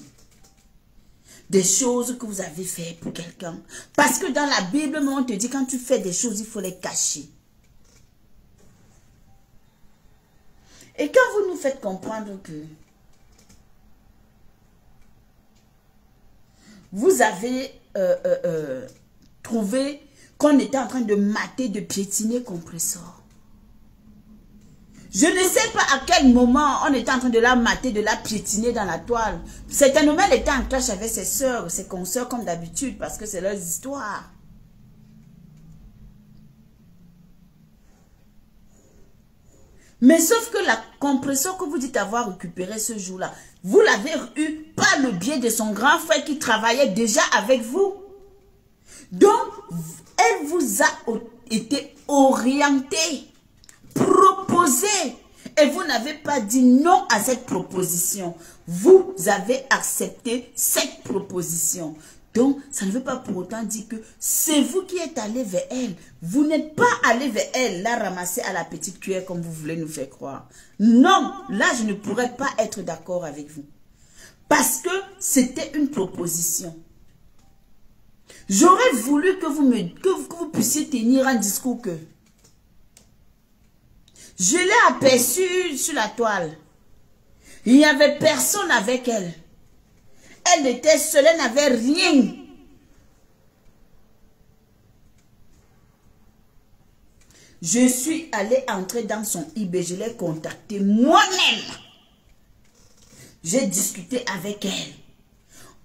des choses que vous avez fait pour quelqu'un. Parce que dans la Bible, on te dit, quand tu fais des choses, il faut les cacher. Et quand vous nous faites comprendre que vous avez trouvé qu'on était en train de mater, de piétiner Compressor. Je ne sais pas à quel moment on était en train de la mater, de la piétiner dans la toile. Certainement, elle était en clash avec ses soeurs, ses consoeurs comme d'habitude, parce que c'est leurs histoires. Mais sauf que la Compressor que vous dites avoir récupérée ce jour-là, vous l'avez eu par le biais de son grand frère qui travaillait déjà avec vous. Donc, elle vous a été orientée, proposée, et vous n'avez pas dit non à cette proposition. Vous avez accepté cette proposition. Donc, ça ne veut pas pour autant dire que c'est vous qui êtes allé vers elle. Vous n'êtes pas allé vers elle, la ramasser à la petite cuillère comme vous voulez nous faire croire. Non, là, je ne pourrais pas être d'accord avec vous. Parce que c'était une proposition. J'aurais voulu que vous puissiez tenir un discours que je l'ai aperçue sur la toile. Il n'y avait personne avec elle. Elle était seule, elle n'avait rien. Je suis allée entrer dans son eBay, je l'ai contactée moi-même. J'ai discuté avec elle.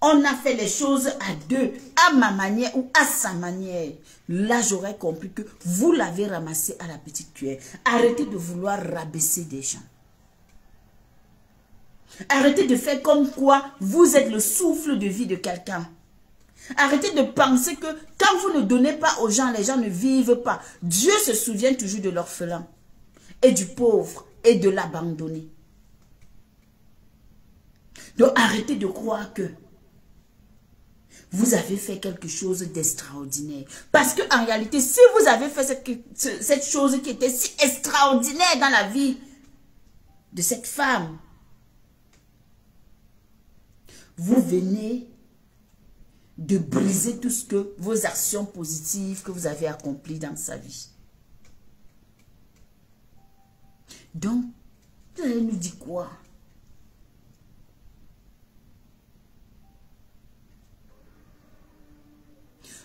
On a fait les choses à deux, à ma manière ou à sa manière. Là, j'aurais compris que vous l'avez ramassé à la petite cuillère. Arrêtez de vouloir rabaisser des gens. Arrêtez de faire comme quoi vous êtes le souffle de vie de quelqu'un. Arrêtez de penser que quand vous ne donnez pas aux gens, les gens ne vivent pas. Dieu se souvient toujours de l'orphelin et du pauvre et de l'abandonné. Donc arrêtez de croire que vous avez fait quelque chose d'extraordinaire. Parce qu'en réalité, si vous avez fait cette chose qui était si extraordinaire dans la vie de cette femme, vous venez de briser tout ce que vos actions positives que vous avez accomplies dans sa vie. Donc, vous allez nous dire quoi?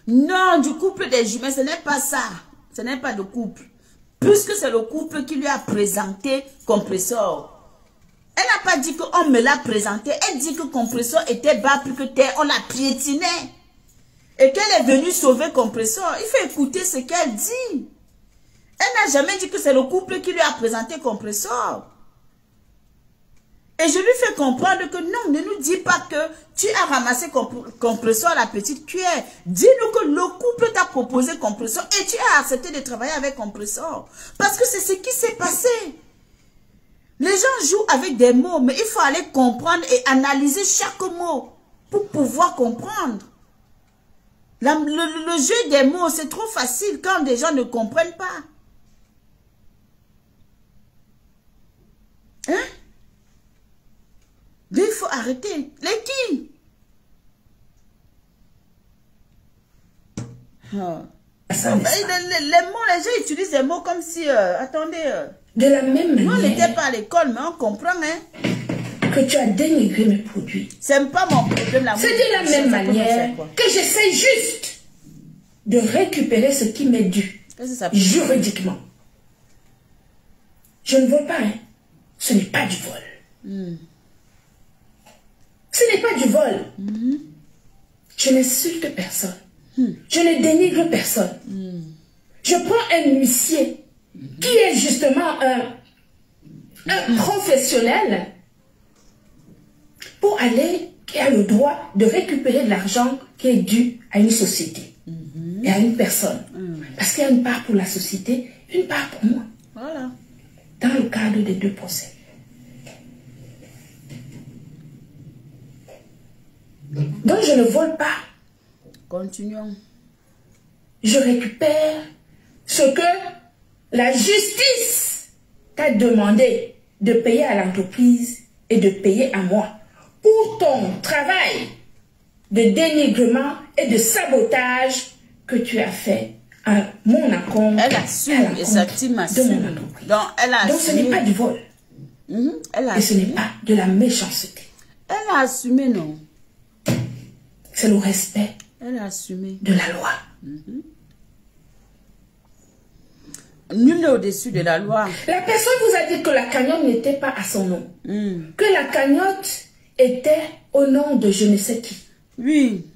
Non, du couple des jumelles, ce n'est pas ça. Ce n'est pas de couple. Puisque c'est le couple qui lui a présenté Compressor. Elle n'a pas dit qu'on me l'a présenté. Elle dit que Compressor était bas plus que terre. On l'a piétiné. Et qu'elle est venue sauver Compressor. Il faut écouter ce qu'elle dit. Elle n'a jamais dit que c'est le couple qui lui a présenté Compressor. Et je lui fais comprendre que non, ne nous dis pas que tu as ramassé Compressor à la petite cuillère. Dis-nous que le couple t'a proposé Compressor et tu as accepté de travailler avec Compressor. Parce que c'est ce qui s'est passé. Les gens jouent avec des mots, mais il faut aller comprendre et analyser chaque mot pour pouvoir comprendre. Le jeu des mots, c'est trop facile quand des gens ne comprennent pas. Hein? Donc, il faut arrêter. Les qui? Les mots, les gens utilisent des mots comme si... attendez... de la même manière... Nous, on n'était pas à l'école, mais on comprend, hein? Que tu as dénigré mes produits. C'est pas mon problème. C'est de la même manière que j'essaie juste de récupérer ce qui m'est dû. Juridiquement. Je ne vole pas, hein? Ce n'est pas du vol. Ce n'est pas du vol. Je n'insulte personne. Je ne dénigre personne. Je prends un huissier qui est justement un professionnel pour aller, qui a le droit de récupérer de l'argent qui est dû à une société et à une personne. Parce qu'il y a une part pour la société, une part pour moi. Voilà. Dans le cadre des deux procès. Donc je ne vole pas. Continuons. Je récupère ce que la justice t'a demandé de payer à l'entreprise et de payer à moi pour ton travail de dénigrement et de sabotage que tu as fait à mon compte. Elle assume et sa team assume. Donc ce n'est pas du vol. Et ce n'est pas de la méchanceté. Elle a assumé, non? C'est le respect Elle a assumé de la loi. Nul n'est au-dessus de la loi. La personne vous a dit que la cagnotte n'était pas à son nom. Que la cagnotte était au nom de je ne sais qui. Oui.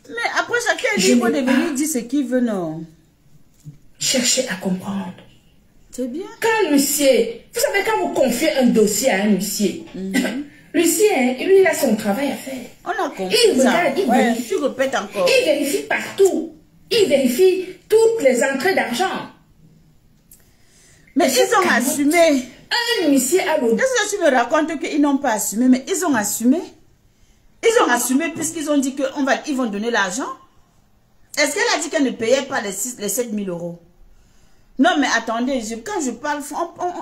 Mais après, chacun est libre de venir dire ce qu'il veut, non? Cherchez à comprendre. C'est bien. Quand l'huissier, vous savez, quand vous confiez un dossier à un huissier, l'huissier, lui, il a son travail à faire. On a compris il ça. Regarde, il vérifie. Tu répètes encore. Il vérifie partout. Il vérifie toutes les entrées d'argent. Mais ils ont assumé. Un huissier a le... Qu'est-ce que tu me racontes qu'ils n'ont pas assumé? Mais ils ont assumé. Ils ont assumé puisqu'ils ont dit qu'ils vont donner l'argent. Est-ce qu'elle a dit qu'elle ne payait pas les 7 000 euros? Non, mais attendez, quand je parle,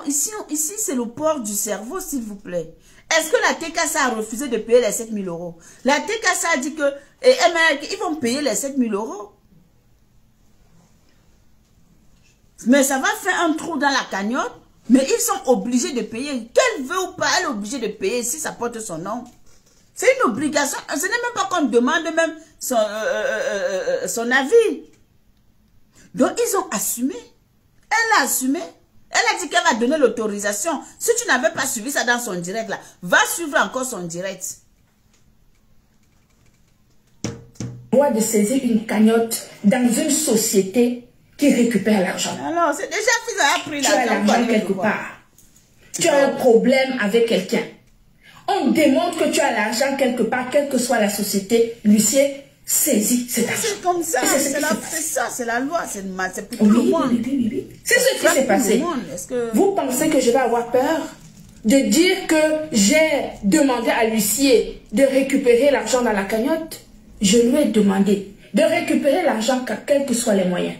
ici c'est le port du cerveau, s'il vous plaît. Est-ce que la TKS a refusé de payer les 7 000 euros? La TKS a dit qu'ils vont payer les 7 000 euros. Mais ça va faire un trou dans la cagnotte. Mais ils sont obligés de payer. Qu'elle veut ou pas, elle est obligée de payer si ça porte son nom. C'est une obligation. Ce n'est même pas qu'on demande même son avis. Donc, ils ont assumé. Elle a assumé. Elle a dit qu'elle va donner l'autorisation. Si tu n'avais pas suivi ça dans son direct, là, va suivre encore son direct. Droit de saisir une cagnotte dans une société qui récupère l'argent. Alors, c'est déjà qu'ils ont pris l'argent. Tu as l'argent quelque part. Tu as un problème avec quelqu'un. On démontre que tu as l'argent quelque part, quelle que soit la société. L'huissier saisi cet argent. C'est comme ça, c'est la loi, c'est pour tout le monde. Oui. C'est ce qui s'est passé. Vous pensez que je vais avoir peur de dire que j'ai demandé à l'huissier de récupérer l'argent dans la cagnotte? Je lui ai demandé de récupérer l'argent, quels que soient les moyens.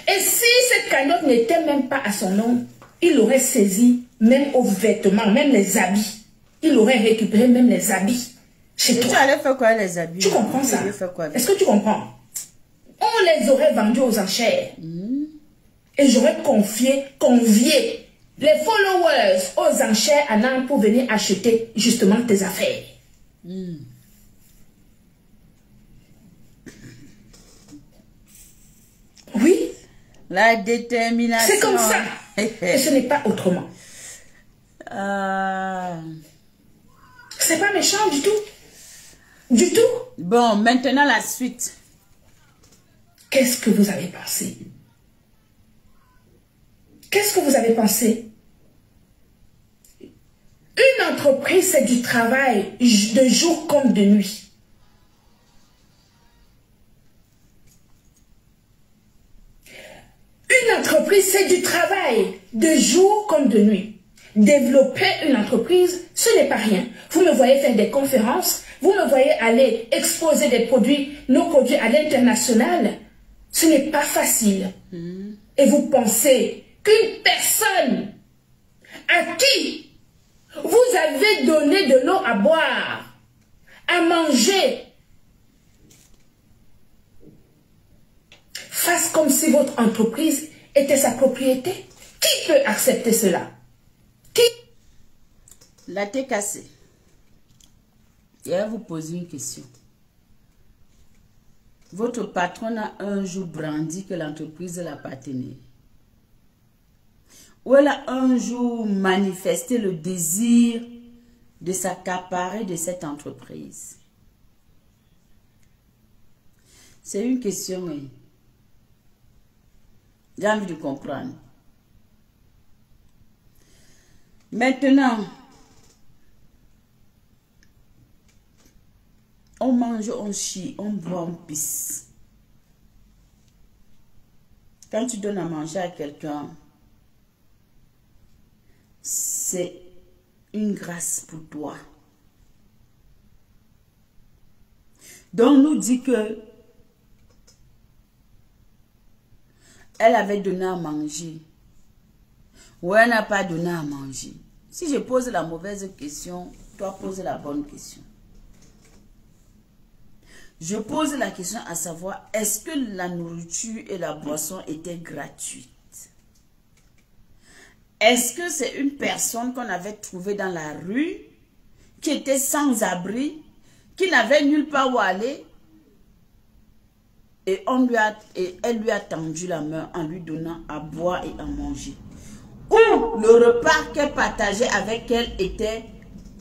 Et si cette cagnotte n'était même pas à son nom, il aurait saisi même aux vêtements, même les habits. Il aurait récupéré même les habits. Chez toi. Tu allais faire quoi les habits? Tu comprends ça? Est-ce que tu comprends? On les aurait vendus aux enchères. Et j'aurais convié les followers aux enchères à Nantes pour venir acheter justement tes affaires. Oui. La détermination. C'est comme ça. Et ce n'est pas autrement. C'est pas méchant du tout. Du tout. Bon, maintenant la suite. Qu'est-ce que vous avez pensé? Qu'est-ce que vous avez pensé? Une entreprise, c'est du travail de jour comme de nuit. Une entreprise, c'est du travail de jour comme de nuit. Développer une entreprise, ce n'est pas rien. Vous me voyez faire des conférences, vous me voyez aller exposer des produits, nos produits à l'international. Ce n'est pas facile. Et vous pensez qu'une personne à qui vous avez donné de l'eau à boire, à manger, fasse comme si votre entreprise était sa propriété? Qui peut accepter cela? Qui? La tête cassée. Je vais vous poser une question. Votre patron a un jour brandi que l'entreprise l'appartenait. Ou elle a un jour manifesté le désir de s'accaparer de cette entreprise. C'est une question, hein. J'ai envie de comprendre. Maintenant, on mange, on chie, on boit, on pisse. Quand tu donnes à manger à quelqu'un, c'est une grâce pour toi. Donc, on nous dit que elle avait donné à manger. Ou elle n'a pas donné à manger. Si je pose la mauvaise question, toi pose la bonne question. Je pose la question à savoir, est-ce que la nourriture et la boisson étaient gratuites? Est-ce que c'est une personne qu'on avait trouvée dans la rue, qui était sans abri, qui n'avait nulle part où aller, et elle lui a tendu la main en lui donnant à boire et à manger? Ou le repas qu'elle partageait avec elle était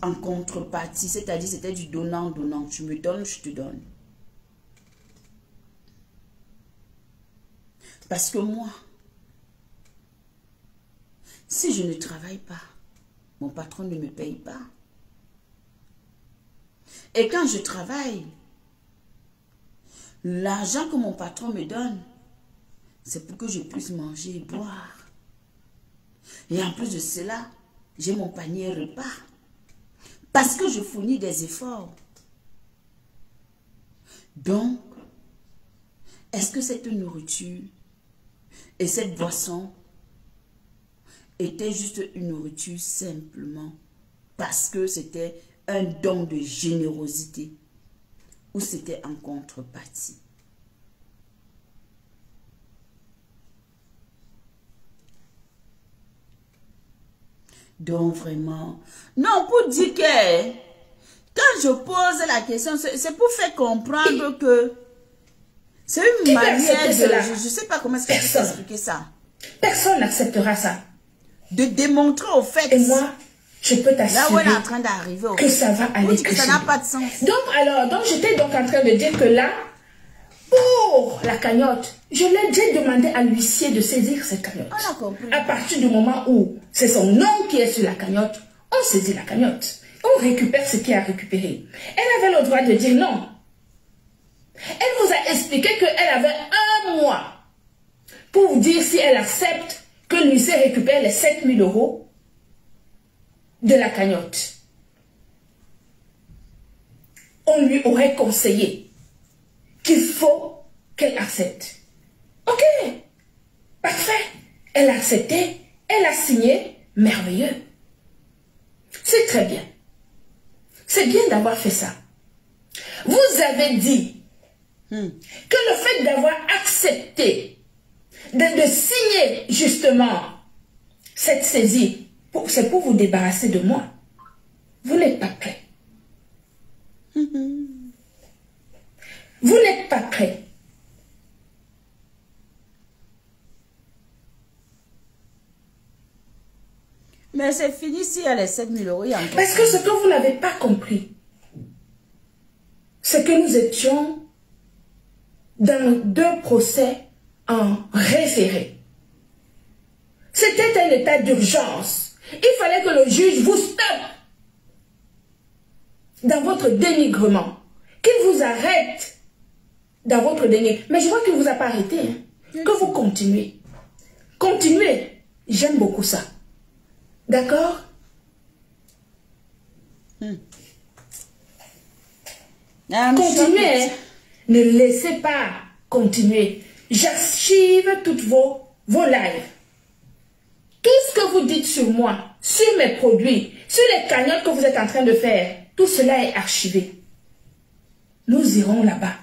en contrepartie, c'est-à-dire c'était du donnant-donnant. Tu me donnes, je te donne. Parce que moi, si je ne travaille pas, mon patron ne me paye pas. Et quand je travaille, l'argent que mon patron me donne, c'est pour que je puisse manger et boire. Et en plus de cela, j'ai mon panier repas. Parce que je fournis des efforts. Donc, est-ce que cette nourriture et cette boisson était juste une nourriture simplement parce que c'était un don de générosité ou c'était en contrepartie? Donc vraiment, non, pour dire que quand je pose la question, c'est pour faire comprendre que c'est une manière de... Je ne sais pas comment est-ce que je peux expliquer ça. Personne n'acceptera ça. De démontrer au fait... Et moi, je peux t'assurer là où elle est en train d'arriver, que ça va aller que ça n'a pas de sens. Donc j'étais donc en train de dire que là, pour la cagnotte, je l'ai déjà demandé à l'huissier de saisir cette cagnotte. On a compris. À partir du moment où c'est son nom qui est sur la cagnotte, on saisit la cagnotte. On récupère ce qu'il a récupéré. Elle avait le droit de dire non. Elle vous a expliqué qu'elle avait un mois pour vous dire si elle accepte que l'huissier récupère les 7 000 € de la cagnotte. On lui aurait conseillé qu'il faut qu'elle accepte. Ok, parfait. Elle a accepté, elle a signé, merveilleux. C'est très bien. C'est bien d'avoir fait ça. Vous avez dit que le fait d'avoir accepté de signer justement cette saisie, c'est pour vous débarrasser de moi. Vous n'êtes pas prêt. Vous n'êtes pas prêt. Mais c'est fini si elle est 7 000 €. Parce que ce que vous n'avez pas compris, c'est que nous étions dans 2 procès en référé. C'était un état d'urgence. Il fallait que le juge vous stoppe dans votre dénigrement, qu'il vous arrête dans votre dénigrement. Mais je vois qu'il ne vous a pas arrêté. Hein. Que vous continuez. Continuez. J'aime beaucoup ça. D'accord? Continuez. Ne laissez pas continuer. J'archive toutes vos lives. Tout ce que vous dites sur moi, sur mes produits, sur les cagnottes que vous êtes en train de faire, tout cela est archivé. Nous irons là-bas.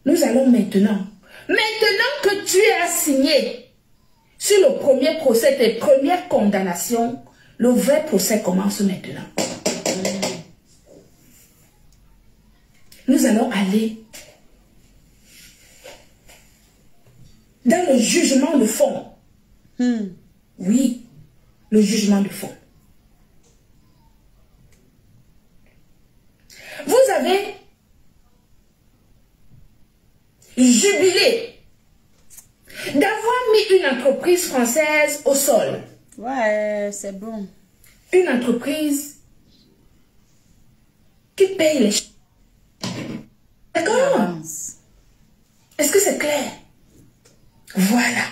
Nous allons maintenant. Maintenant que tu as signé sur le premier procès, tes premières condamnations, le vrai procès commence maintenant. Nous allons aller dans le jugement de fond. Oui, le jugement de fond. Vous avez jubilé d'avoir mis une entreprise française au sol. Ouais, c'est bon. Une entreprise qui paye les... D'accord? Est-ce que c'est clair? Voilà.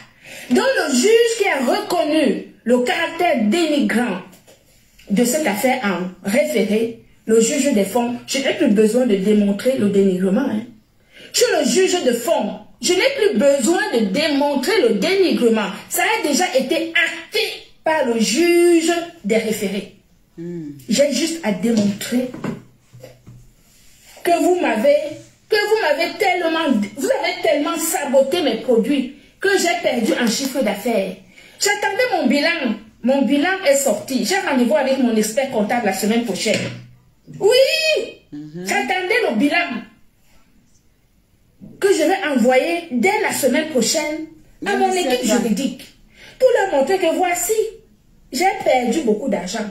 Donc le juge qui a reconnu le caractère dénigrant de cette affaire en référé, le juge des fonds, je n'ai plus besoin de démontrer le dénigrement. Hein. Je suis le juge de fonds. Je n'ai plus besoin de démontrer le dénigrement. Ça a déjà été acté par le juge des référés. J'ai juste à démontrer que vous m'avez vous avez tellement saboté mes produits que j'ai perdu en chiffre d'affaires. J'attendais mon bilan. Mon bilan est sorti. J'ai rendez-vous avec mon expert comptable la semaine prochaine. Oui! J'attendais le bilan que je vais envoyer dès la semaine prochaine à mon équipe juridique pour leur montrer que voici, j'ai perdu beaucoup d'argent.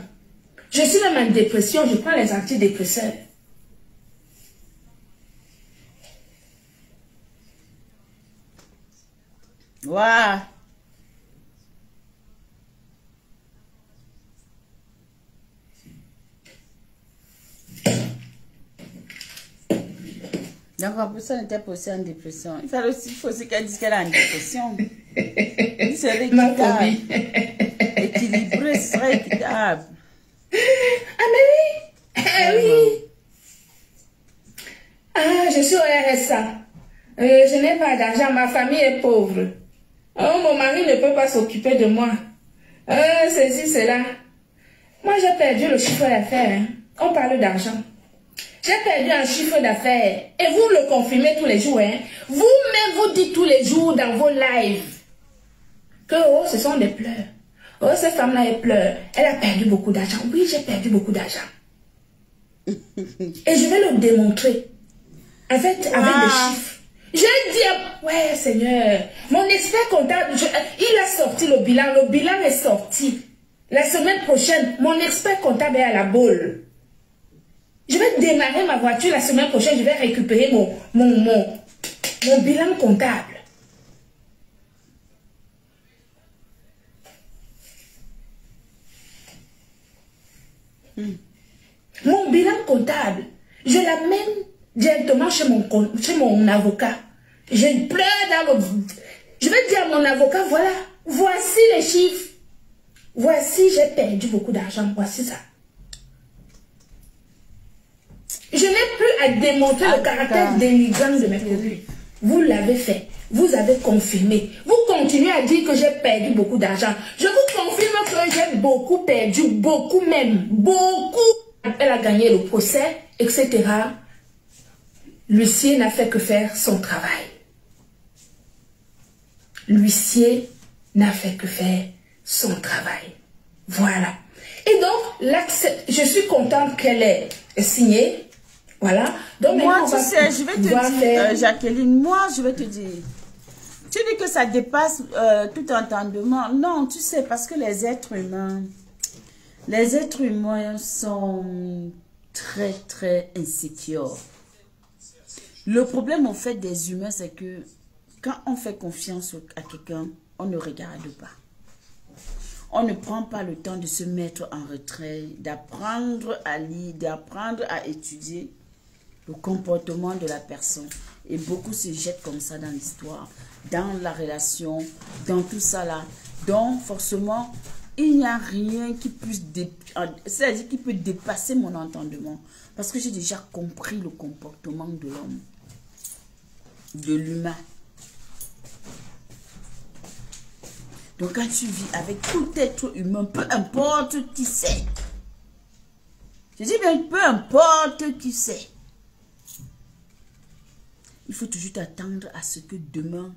Je suis même en dépression, je prends les antidépresseurs. Waouh! Donc en plus, elle était posée en dépression. Il fallait aussi qu'elle dise qu'elle est en dépression. Il serait équitable. Équilibré, ce serait équitable. Ah mais oui! Ah oui! Ah, je suis au RSA. Je n'ai pas d'argent, ma famille est pauvre. Oh, mon mari ne peut pas s'occuper de moi. Ceci, cela. Moi, j'ai perdu le chiffre d'affaires. Hein. On parle d'argent. J'ai perdu un chiffre d'affaires. Et vous le confirmez tous les jours. Hein. Vous-même, vous dites tous les jours dans vos lives que oh, ce sont des pleurs. Oh, cette femme-là, elle pleure. Elle a perdu beaucoup d'argent. Oui, j'ai perdu beaucoup d'argent. Et je vais le démontrer. Avec des chiffres. J'ai dit, ouais, Seigneur, mon expert comptable, il a sorti le bilan est sorti. La semaine prochaine, mon expert comptable est à la boule. Je vais démarrer ma voiture la semaine prochaine, je vais récupérer mon bilan comptable. Mon bilan comptable, je l'amène directement chez mon avocat. Je pleure dans le... Je vais dire à mon avocat, voilà, voici les chiffres. Voici, j'ai perdu beaucoup d'argent, voici ça. Je n'ai plus à démontrer le caractère dénigrant de mes produits. Vous l'avez fait. Vous avez confirmé. Vous continuez à dire que j'ai perdu beaucoup d'argent. Je vous confirme que j'ai beaucoup perdu, beaucoup même, beaucoup. Elle a gagné le procès, etc. L'huissier n'a fait que faire son travail. L'huissier n'a fait que faire son travail. Voilà. Et donc, je suis contente qu'elle ait signé. Voilà. Donc, moi, tu sais, je vais te dire, Jacqueline, moi, je vais te dire. Tu dis que ça dépasse tout entendement. Non, tu sais, parce que les êtres humains sont très, très insécures. Le problème, au fait, des humains, c'est que quand on fait confiance à quelqu'un, on ne regarde pas. On ne prend pas le temps de se mettre en retrait, d'apprendre à lire, d'apprendre à étudier le comportement de la personne. Et beaucoup se jettent comme ça dans l'histoire, dans la relation, dans tout ça là. Donc, forcément, il n'y a rien qui puisse c'est-à-dire qui peut dépasser mon entendement. Parce que j'ai déjà compris le comportement de l'homme, de l'humain. Donc, quand tu vis avec tout être humain, peu importe qui c'est, je dis bien peu importe qui c'est, il faut toujours t'attendre à ce que demain,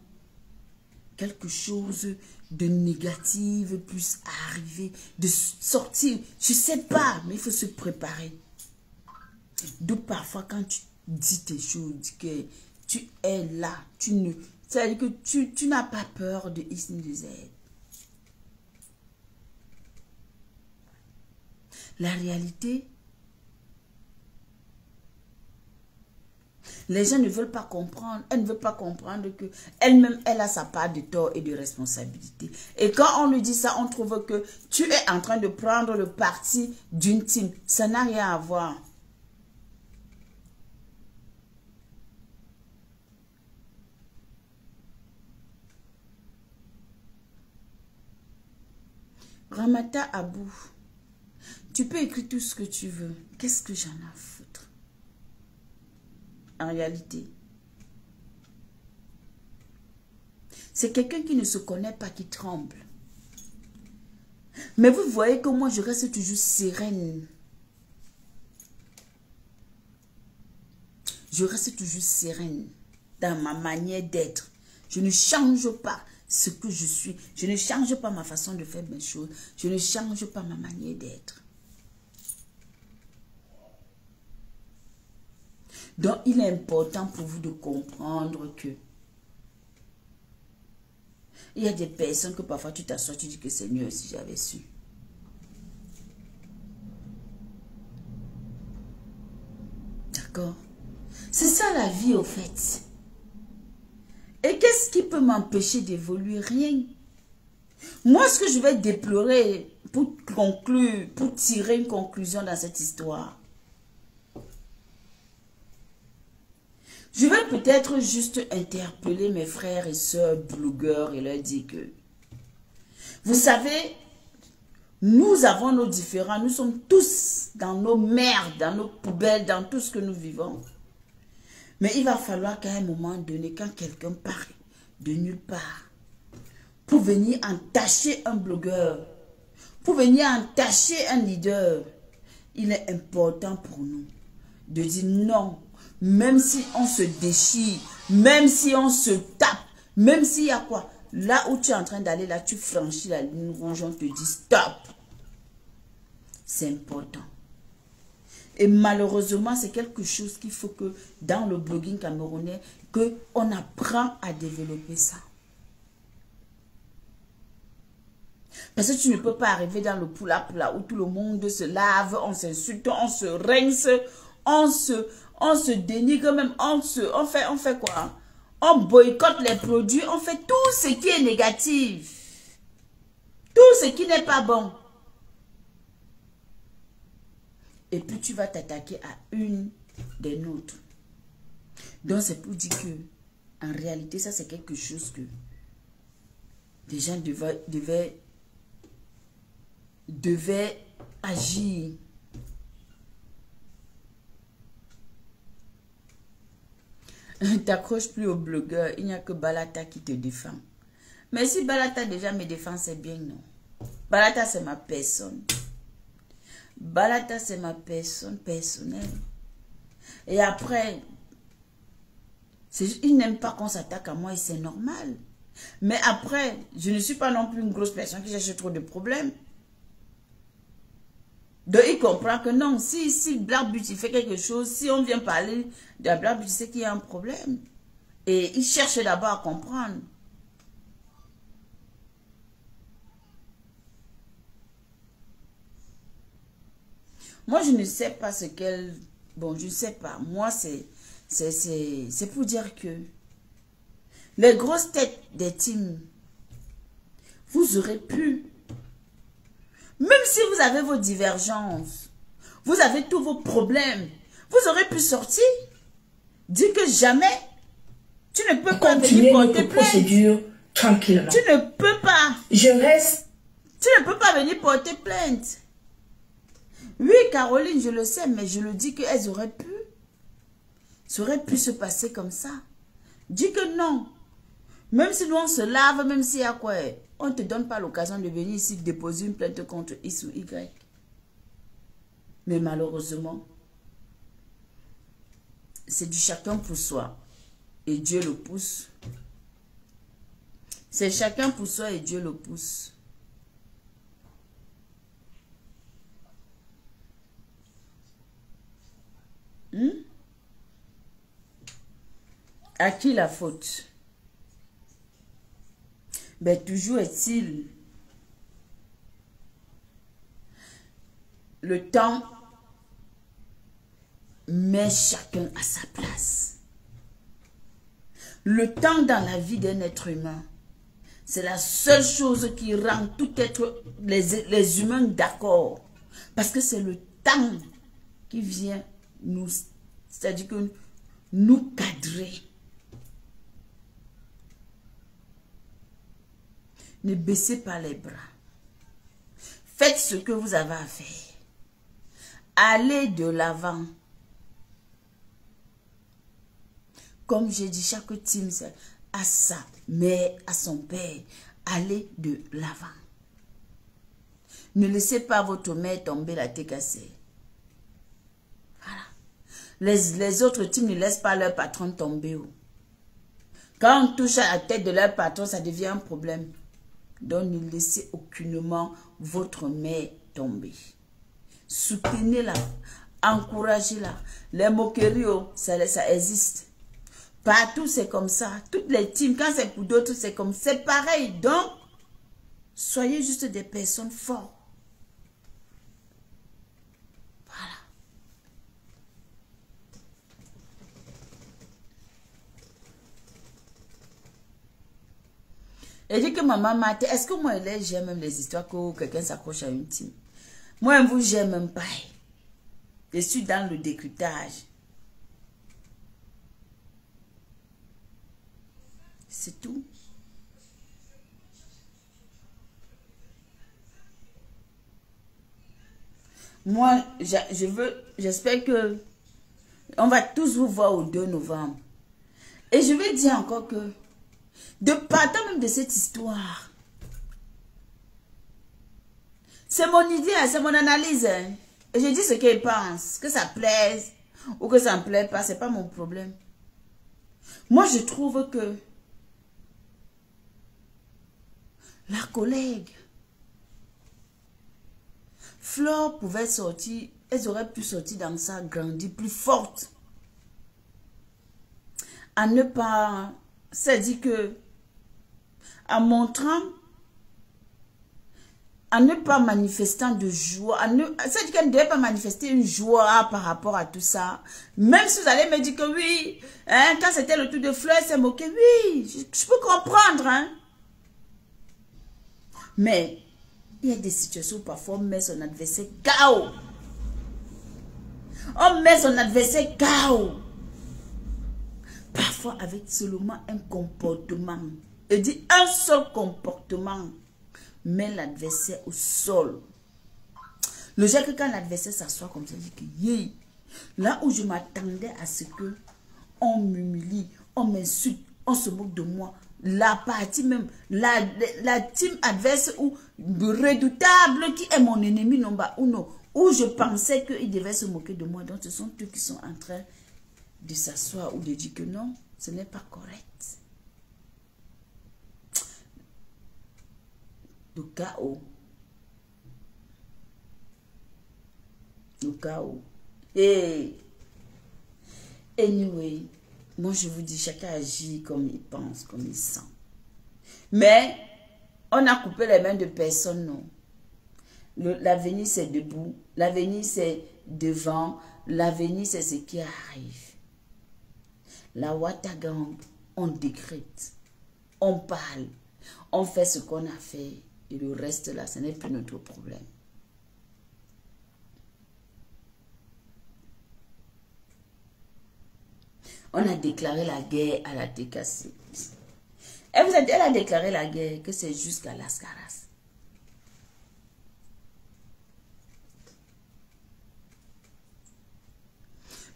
quelque chose de négatif puisse arriver, de sortir. Je ne sais pas, mais il faut se préparer. Donc parfois, quand tu dis tes choses, que tu es là, c'est-à-dire que tu n'as pas peur de X ni de Z. La réalité, les gens ne veulent pas comprendre. Elle ne veut pas comprendre que elle-même, elle a sa part de tort et de responsabilité. Et quand on lui dit ça, on trouve que tu es en train de prendre le parti d'une team. Ça n'a rien à voir. Ramata Abou, tu peux écrire tout ce que tu veux. Qu'est-ce que j'en ai à foutre? En réalité, c'est quelqu'un qui ne se connaît pas, qui tremble. Mais vous voyez que moi, je reste toujours sereine. Je reste toujours sereine dans ma manière d'être. Je ne change pas ce que je suis. Je ne change pas ma façon de faire mes choses. Je ne change pas ma manière d'être. Donc, il est important pour vous de comprendre que il y a des personnes que parfois tu t'assois, tu dis que c'est mieux si j'avais su. D'accord? C'est ça la vie au fait. Et qu'est-ce qui peut m'empêcher d'évoluer? Rien. Moi, ce que je vais déplorer pour conclure, pour tirer une conclusion dans cette histoire, je vais peut-être juste interpeller mes frères et sœurs blogueurs et leur dire que, vous savez, nous avons nos différends, nous sommes tous dans nos merdes, dans nos poubelles, dans tout ce que nous vivons. Mais il va falloir qu'à un moment donné, quand quelqu'un part de nulle part, pour venir entacher un blogueur, pour venir entacher un leader, il est important pour nous de dire non. Même si on se déchire, même si on se tape, même s'il y a quoi, là où tu es en train d'aller, là tu franchis la ligne rouge, on te dit stop. C'est important. Et malheureusement, c'est quelque chose qu'il faut que dans le blogging camerounais, qu'on apprend à développer ça. Parce que tu ne peux pas arriver dans le poula-poula où tout le monde se lave, on s'insulte, on se rince, on se dénigre même, on fait quoi? On boycotte les produits, on fait tout ce qui est négatif. Tout ce qui n'est pas bon. Et puis tu vas t'attaquer à une des nôtres. Donc c'est pour dire que, en réalité, ça c'est quelque chose que les gens devaient agir. T'accroches plus au blogueur, il n'y a que Balata qui te défend. Mais si Balata déjà me défend, c'est bien, non? Balata, c'est ma personne. Balata, c'est ma personne personnelle. Et après, il n'aime pas qu'on s'attaque à moi et c'est normal. Mais après, je ne suis pas non plus une grosse personne qui cherche trop de problèmes. Donc, il comprend que non, si Black Beauty fait quelque chose, si on vient parler de Black Beauty, c'est qu'il y a un problème. Et il cherche d'abord à comprendre. Moi, je ne sais pas ce qu'elle... Bon, je ne sais pas. Moi, c'est pour dire que les grosses têtes des teams, vous aurez pu... Même si vous avez vos divergences, vous avez tous vos problèmes, vous aurez pu sortir, dire que jamais, tu ne peux pas venir porter plainte. Tranquillement. Tu ne peux pas. Je reste. Tu ne peux pas venir porter plainte. Oui, Caroline, je le sais, mais je le dis qu'elles auraient pu. Ça aurait pu se passer comme ça. Dis que non. Même si nous on se lave, même s'il y a quoi, on ne te donne pas l'occasion de venir ici déposer une plainte contre X ou Y. Mais malheureusement, c'est du chacun pour soi. Et Dieu le pousse. C'est chacun pour soi et Dieu le pousse. À qui la faute? Ben, toujours est-il, le temps met chacun à sa place. Le temps dans la vie d'un être humain, c'est la seule chose qui rend tout être, les humains d'accord. Parce que c'est le temps qui vient nous, c'est-à-dire que nous cadrer. Ne baissez pas les bras. Faites ce que vous avez à faire. Allez de l'avant. Comme j'ai dit, chaque team a sa mère, a son père. Allez de l'avant. Ne laissez pas votre mère tomber la tête cassée. Voilà. Les autres teams ne laissent pas leur patron tomber. Quand on touche à la tête de leur patron, ça devient un problème. Donc, ne laissez aucunement votre mère tomber. Soutenez-la, encouragez-la. Les moqueries, ça existe. Partout, c'est comme ça. Toutes les teams, quand c'est pour d'autres, c'est comme ça. C'est pareil. Donc, soyez juste des personnes fortes. Voilà. Et dit que maman Marthe, est-ce que moi, j'aime même les histoires que quelqu'un s'accroche à une team? Moi, vous, j'aime même pas. Je suis dans le décryptage. C'est tout. Moi, j'espère que on va tous vous voir au 2 novembre. Et je vais dire encore que de partant même de cette histoire, c'est mon idée, c'est mon analyse. Et je dis ce qu'ils pensent. Que ça plaise ou que ça ne plaît pas, c'est pas mon problème. Moi, je trouve que la collègue Flore pouvait sortir, elles auraient pu sortir dans ça, grandir plus forte. À ne pas, c'est-à-dire que, en montrant, à ne pas manifestant de joie, c'est-à-dire qu'elle ne devait pas manifester une joie par rapport à tout ça. Même si vous allez me dire que oui, hein, quand c'était le tour de Fleur, elle s'est moquée, oui, je peux comprendre, hein. Mais, il y a des situations où parfois on met son adversaire KO. On met son adversaire KO. Parfois avec seulement un comportement. Il dit un seul comportement met l'adversaire au sol. Le jour que quand l'adversaire s'assoit comme ça, il dit que yeah, là où je m'attendais à ce que on m'humilie, on m'insulte, on se moque de moi, la partie même, la team adverse ou redoutable qui est mon ennemi number uno, où je pensais qu'il devait se moquer de moi. Donc ce sont eux qui sont en train de s'asseoir ou de dire que non, ce n'est pas correct. Le chaos. Le chaos. Et anyway, moi je vous dis, chacun agit comme il pense, comme il sent. Mais on a coupé les mains de personne, non. L'avenir c'est debout, l'avenir c'est devant, l'avenir c'est ce qui arrive. La Watagang, on décrète, on parle, on fait ce qu'on a fait et le reste là, ce n'est plus notre problème. On a déclaré la guerre à la TKC. Et vous êtes, elle a déclaré la guerre que c'est jusqu'à Las Caras.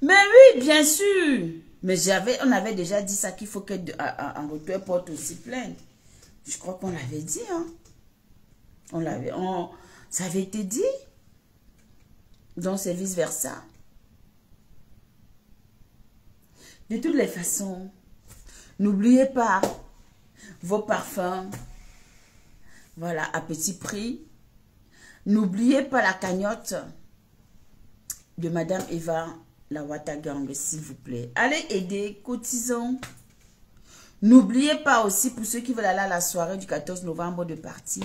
Mais oui, bien sûr. Mais on avait déjà dit ça qu'il faut qu'en retour, elle porte aussi plainte. Je crois qu'on l'avait dit, hein. Ça avait été dit. Donc c'est vice versa. De toutes les façons, n'oubliez pas vos parfums. Voilà, à petit prix. N'oubliez pas la cagnotte de Madame Eva, la Watagang, s'il vous plaît. Allez aider, cotisons. N'oubliez pas aussi, pour ceux qui veulent aller à la soirée du 14 novembre de partie,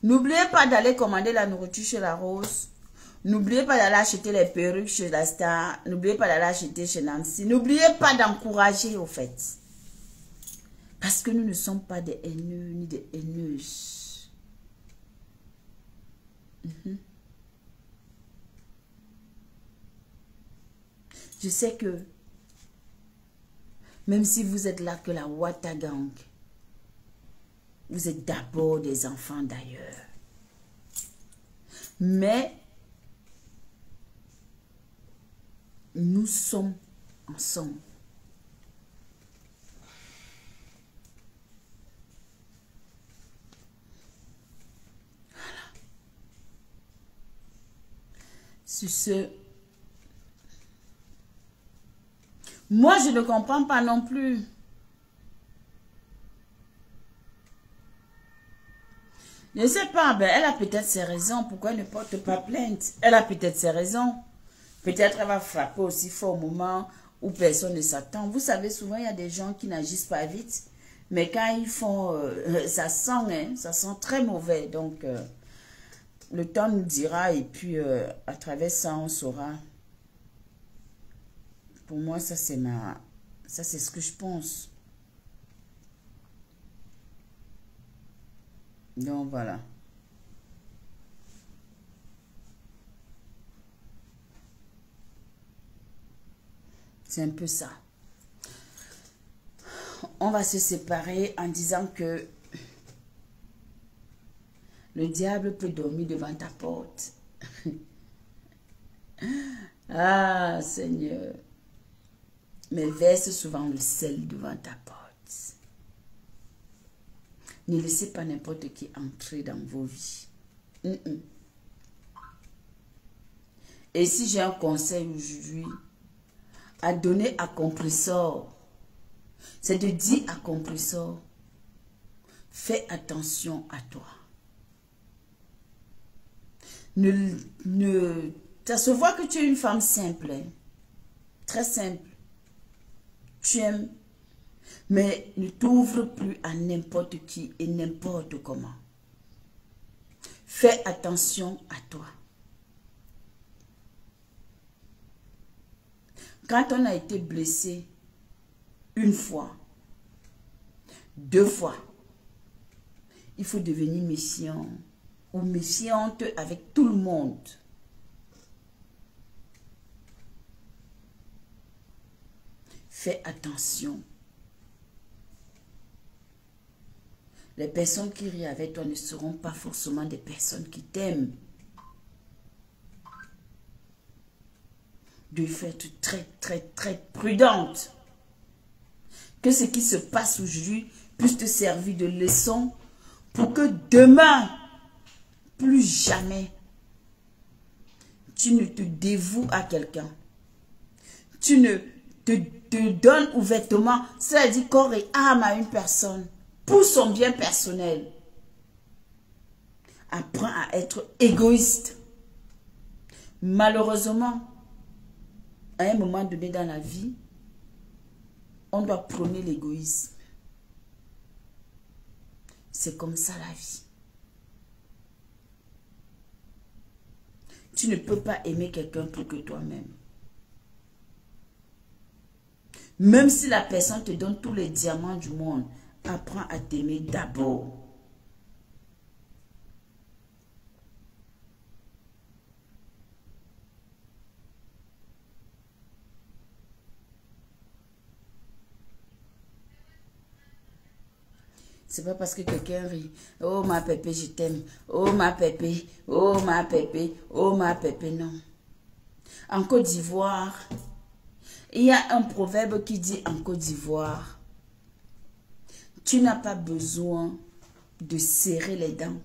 n'oubliez pas d'aller commander la nourriture chez la Rose. N'oubliez pas d'aller acheter les perruques chez la Star. N'oubliez pas d'aller acheter chez Nancy. N'oubliez pas d'encourager, au fait. Parce que nous ne sommes pas des haineux ni des haineuses. Je sais que même si vous êtes là que la Watagang, vous êtes d'abord des enfants d'ailleurs. Mais nous sommes ensemble. Voilà. Sur ce, moi je ne comprends pas non plus. Je ne sais pas, ben, elle a peut-être ses raisons. Pourquoi elle ne porte pas plainte? Elle a peut-être ses raisons. Peut-être elle va frapper aussi fort au moment où personne ne s'attend. Vous savez, souvent, il y a des gens qui n'agissent pas vite. Mais quand ils font, ça sent très mauvais. Donc, le temps nous dira et puis à travers ça, on saura. Pour moi, ça c'est ce que je pense. Donc, voilà. C'est un peu ça. On va se séparer en disant que le diable peut dormir devant ta porte. Ah, Seigneur. Mais verse souvent le sel devant ta porte. Ne laissez pas n'importe qui entrer dans vos vies. Et si j'ai un conseil aujourd'hui à donner à Compressor, c'est de dire à Compressor, fais attention à toi. Ça se voit que tu es une femme simple, hein? Très simple. Tu aimes, mais ne t'ouvre plus à n'importe qui et n'importe comment. Fais attention à toi. Quand on a été blessé une fois, 2 fois, il faut devenir méfiant ou méfiante avec tout le monde. Fais attention. Les personnes qui rient avec toi ne seront pas forcément des personnes qui t'aiment. Il faut être très, très, très prudente. Que ce qui se passe aujourd'hui puisse te servir de leçon pour que demain, plus jamais, tu ne te dévoues à quelqu'un. Tu ne te donnes ouvertement, c'est-à-dire corps et âme à une personne pour son bien personnel. Apprends à être égoïste. Malheureusement, à un moment donné dans la vie, on doit prôner l'égoïsme. C'est comme ça la vie. Tu ne peux pas aimer quelqu'un plus que toi-même. Même si la personne te donne tous les diamants du monde, apprends à t'aimer d'abord. C'est pas parce que quelqu'un rit. Oh ma pépé, je t'aime. Oh ma pépé, oh ma pépé, oh ma pépé, non. En Côte d'Ivoire, il y a un proverbe qui dit en Côte d'Ivoire, tu n'as pas besoin de serrer les dents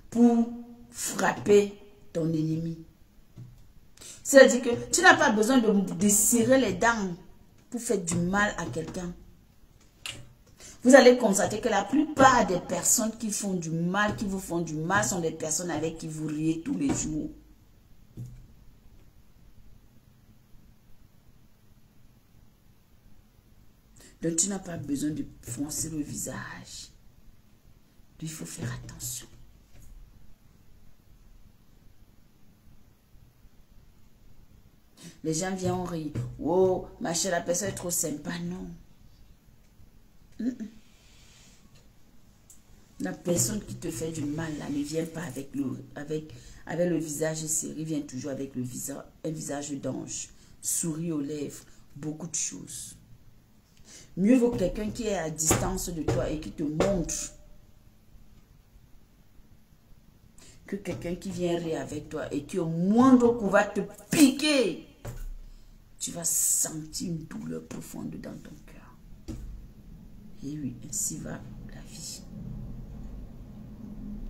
pour frapper ton ennemi. C'est-à-dire que tu n'as pas besoin de serrer les dents pour faire du mal à quelqu'un. Vous allez constater que la plupart des personnes qui font du mal, qui vous font du mal, sont des personnes avec qui vous riez tous les jours. Donc tu n'as pas besoin de froncer le visage. Il faut faire attention. Les gens viennent rire. Oh, ma chère, la personne est trop sympa. Non. La personne qui te fait du mal là ne vient pas avec le visage serré, vient toujours avec un visage d'ange, souris aux lèvres, beaucoup de choses. Mieux vaut quelqu'un qui est à distance de toi et qui te montre que quelqu'un qui vient rire avec toi et qui au moindre coup va te piquer. Tu vas sentir une douleur profonde dans ton cœur. Et oui, ainsi va la vie.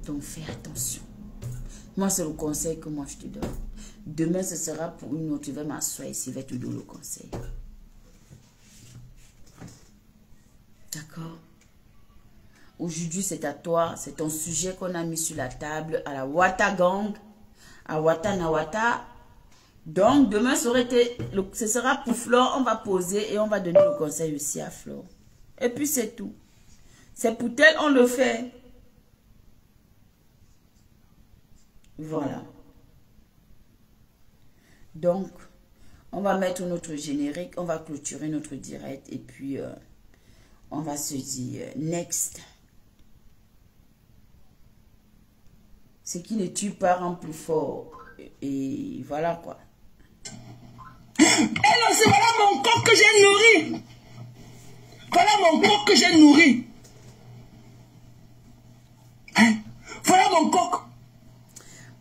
Donc fais attention. Moi, c'est le conseil que moi je te donne. Demain, ce sera pour une autre. Je vais m'asseoir ici, je vais te donner le conseil. D'accord? Aujourd'hui, c'est à toi. C'est ton sujet qu'on a mis sur la table à la Wata Gang, à Wata Nawata. Donc, demain, ce sera pour Flore. On va poser et on va donner le conseil aussi à Flore. Et puis, c'est tout. C'est pour tel, on le fait. Voilà. Donc, on va mettre notre générique. On va clôturer notre direct. Et puis, on va se dire next. Ce qui ne tue pas rend plus fort. Et voilà quoi. Et non, c'est voilà mon corps que j'ai nourri. Voilà mon corps que j'ai nourri. Hein? Voilà mon coq.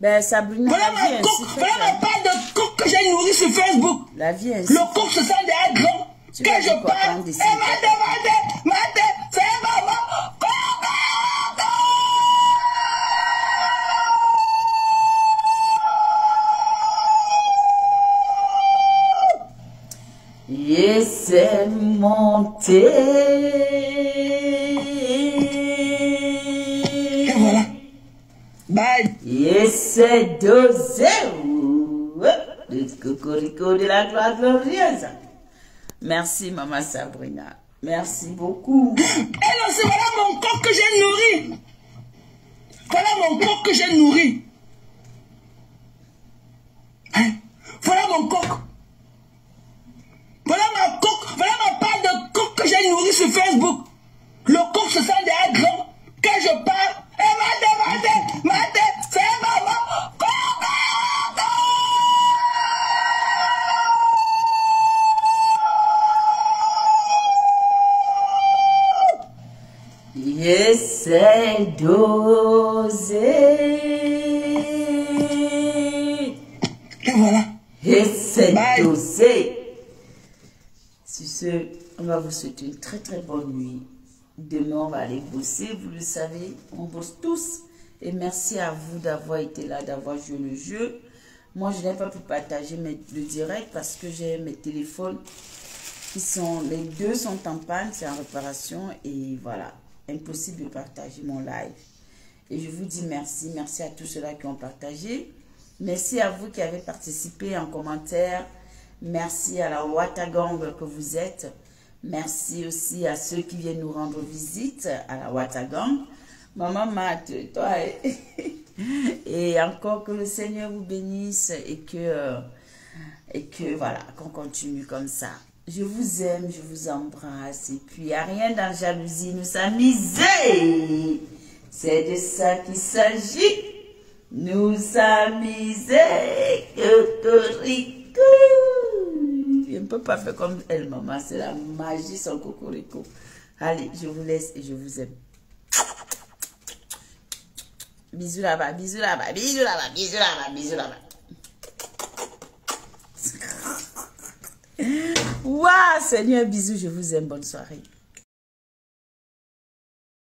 Ben, Sabrina, voilà ma coq. Voilà ma part de coq que j'ai nourri sur Facebook. La vie ainsi. Le coq se sent déjà grand. Que je parle. Et m'a demandé, c'est maman. Et c'est monté. Et voilà. Bye. Et c'est dosé. Le cocorico de la gloire glorieuse. Merci, maman Sabrina. Merci beaucoup. Et non, c'est voilà mon corps que j'ai nourri. Voilà mon corps que j'ai nourri. Hein? Voilà mon coq. Voilà ma coque, voilà ma part de coq que j'ai nourri sur Facebook. Le coq se sent déjà grand. Quand je parle, et m'a demandé, c'est maman. J'essaie d'oser. Et voilà. J'essaie d'oser. Sur ce, on va vous souhaiter une très très bonne nuit. Demain, on va aller bosser. Vous le savez, on bosse tous. Et merci à vous d'avoir été là, d'avoir joué le jeu. Moi, je n'ai pas pu partager le direct parce que j'ai mes téléphones qui sont... Les deux sont en panne, c'est en réparation. Et voilà, impossible de partager mon live. Et je vous dis merci. Merci à tous ceux-là qui ont partagé. Merci à vous qui avez participé en commentaire. Merci à la Watagang que vous êtes. Merci aussi à ceux qui viennent nous rendre visite à la Watagang. Maman Mat, toi, et encore que le Seigneur vous bénisse et que voilà, qu'on continue comme ça. Je vous aime, je vous embrasse et puis à rien dans la jalousie, nous s'amuser. C'est de ça qu'il s'agit. Nous s'amuser. Cocorico. Je ne peux pas faire comme elle, maman. C'est la magie, son cocorico. Allez, je vous laisse et je vous aime. Bisous là-bas, bisous là-bas, bisous là-bas, bisous là-bas, bisous là-bas. Waouh, Seigneur, bisous, je vous aime, bonne soirée.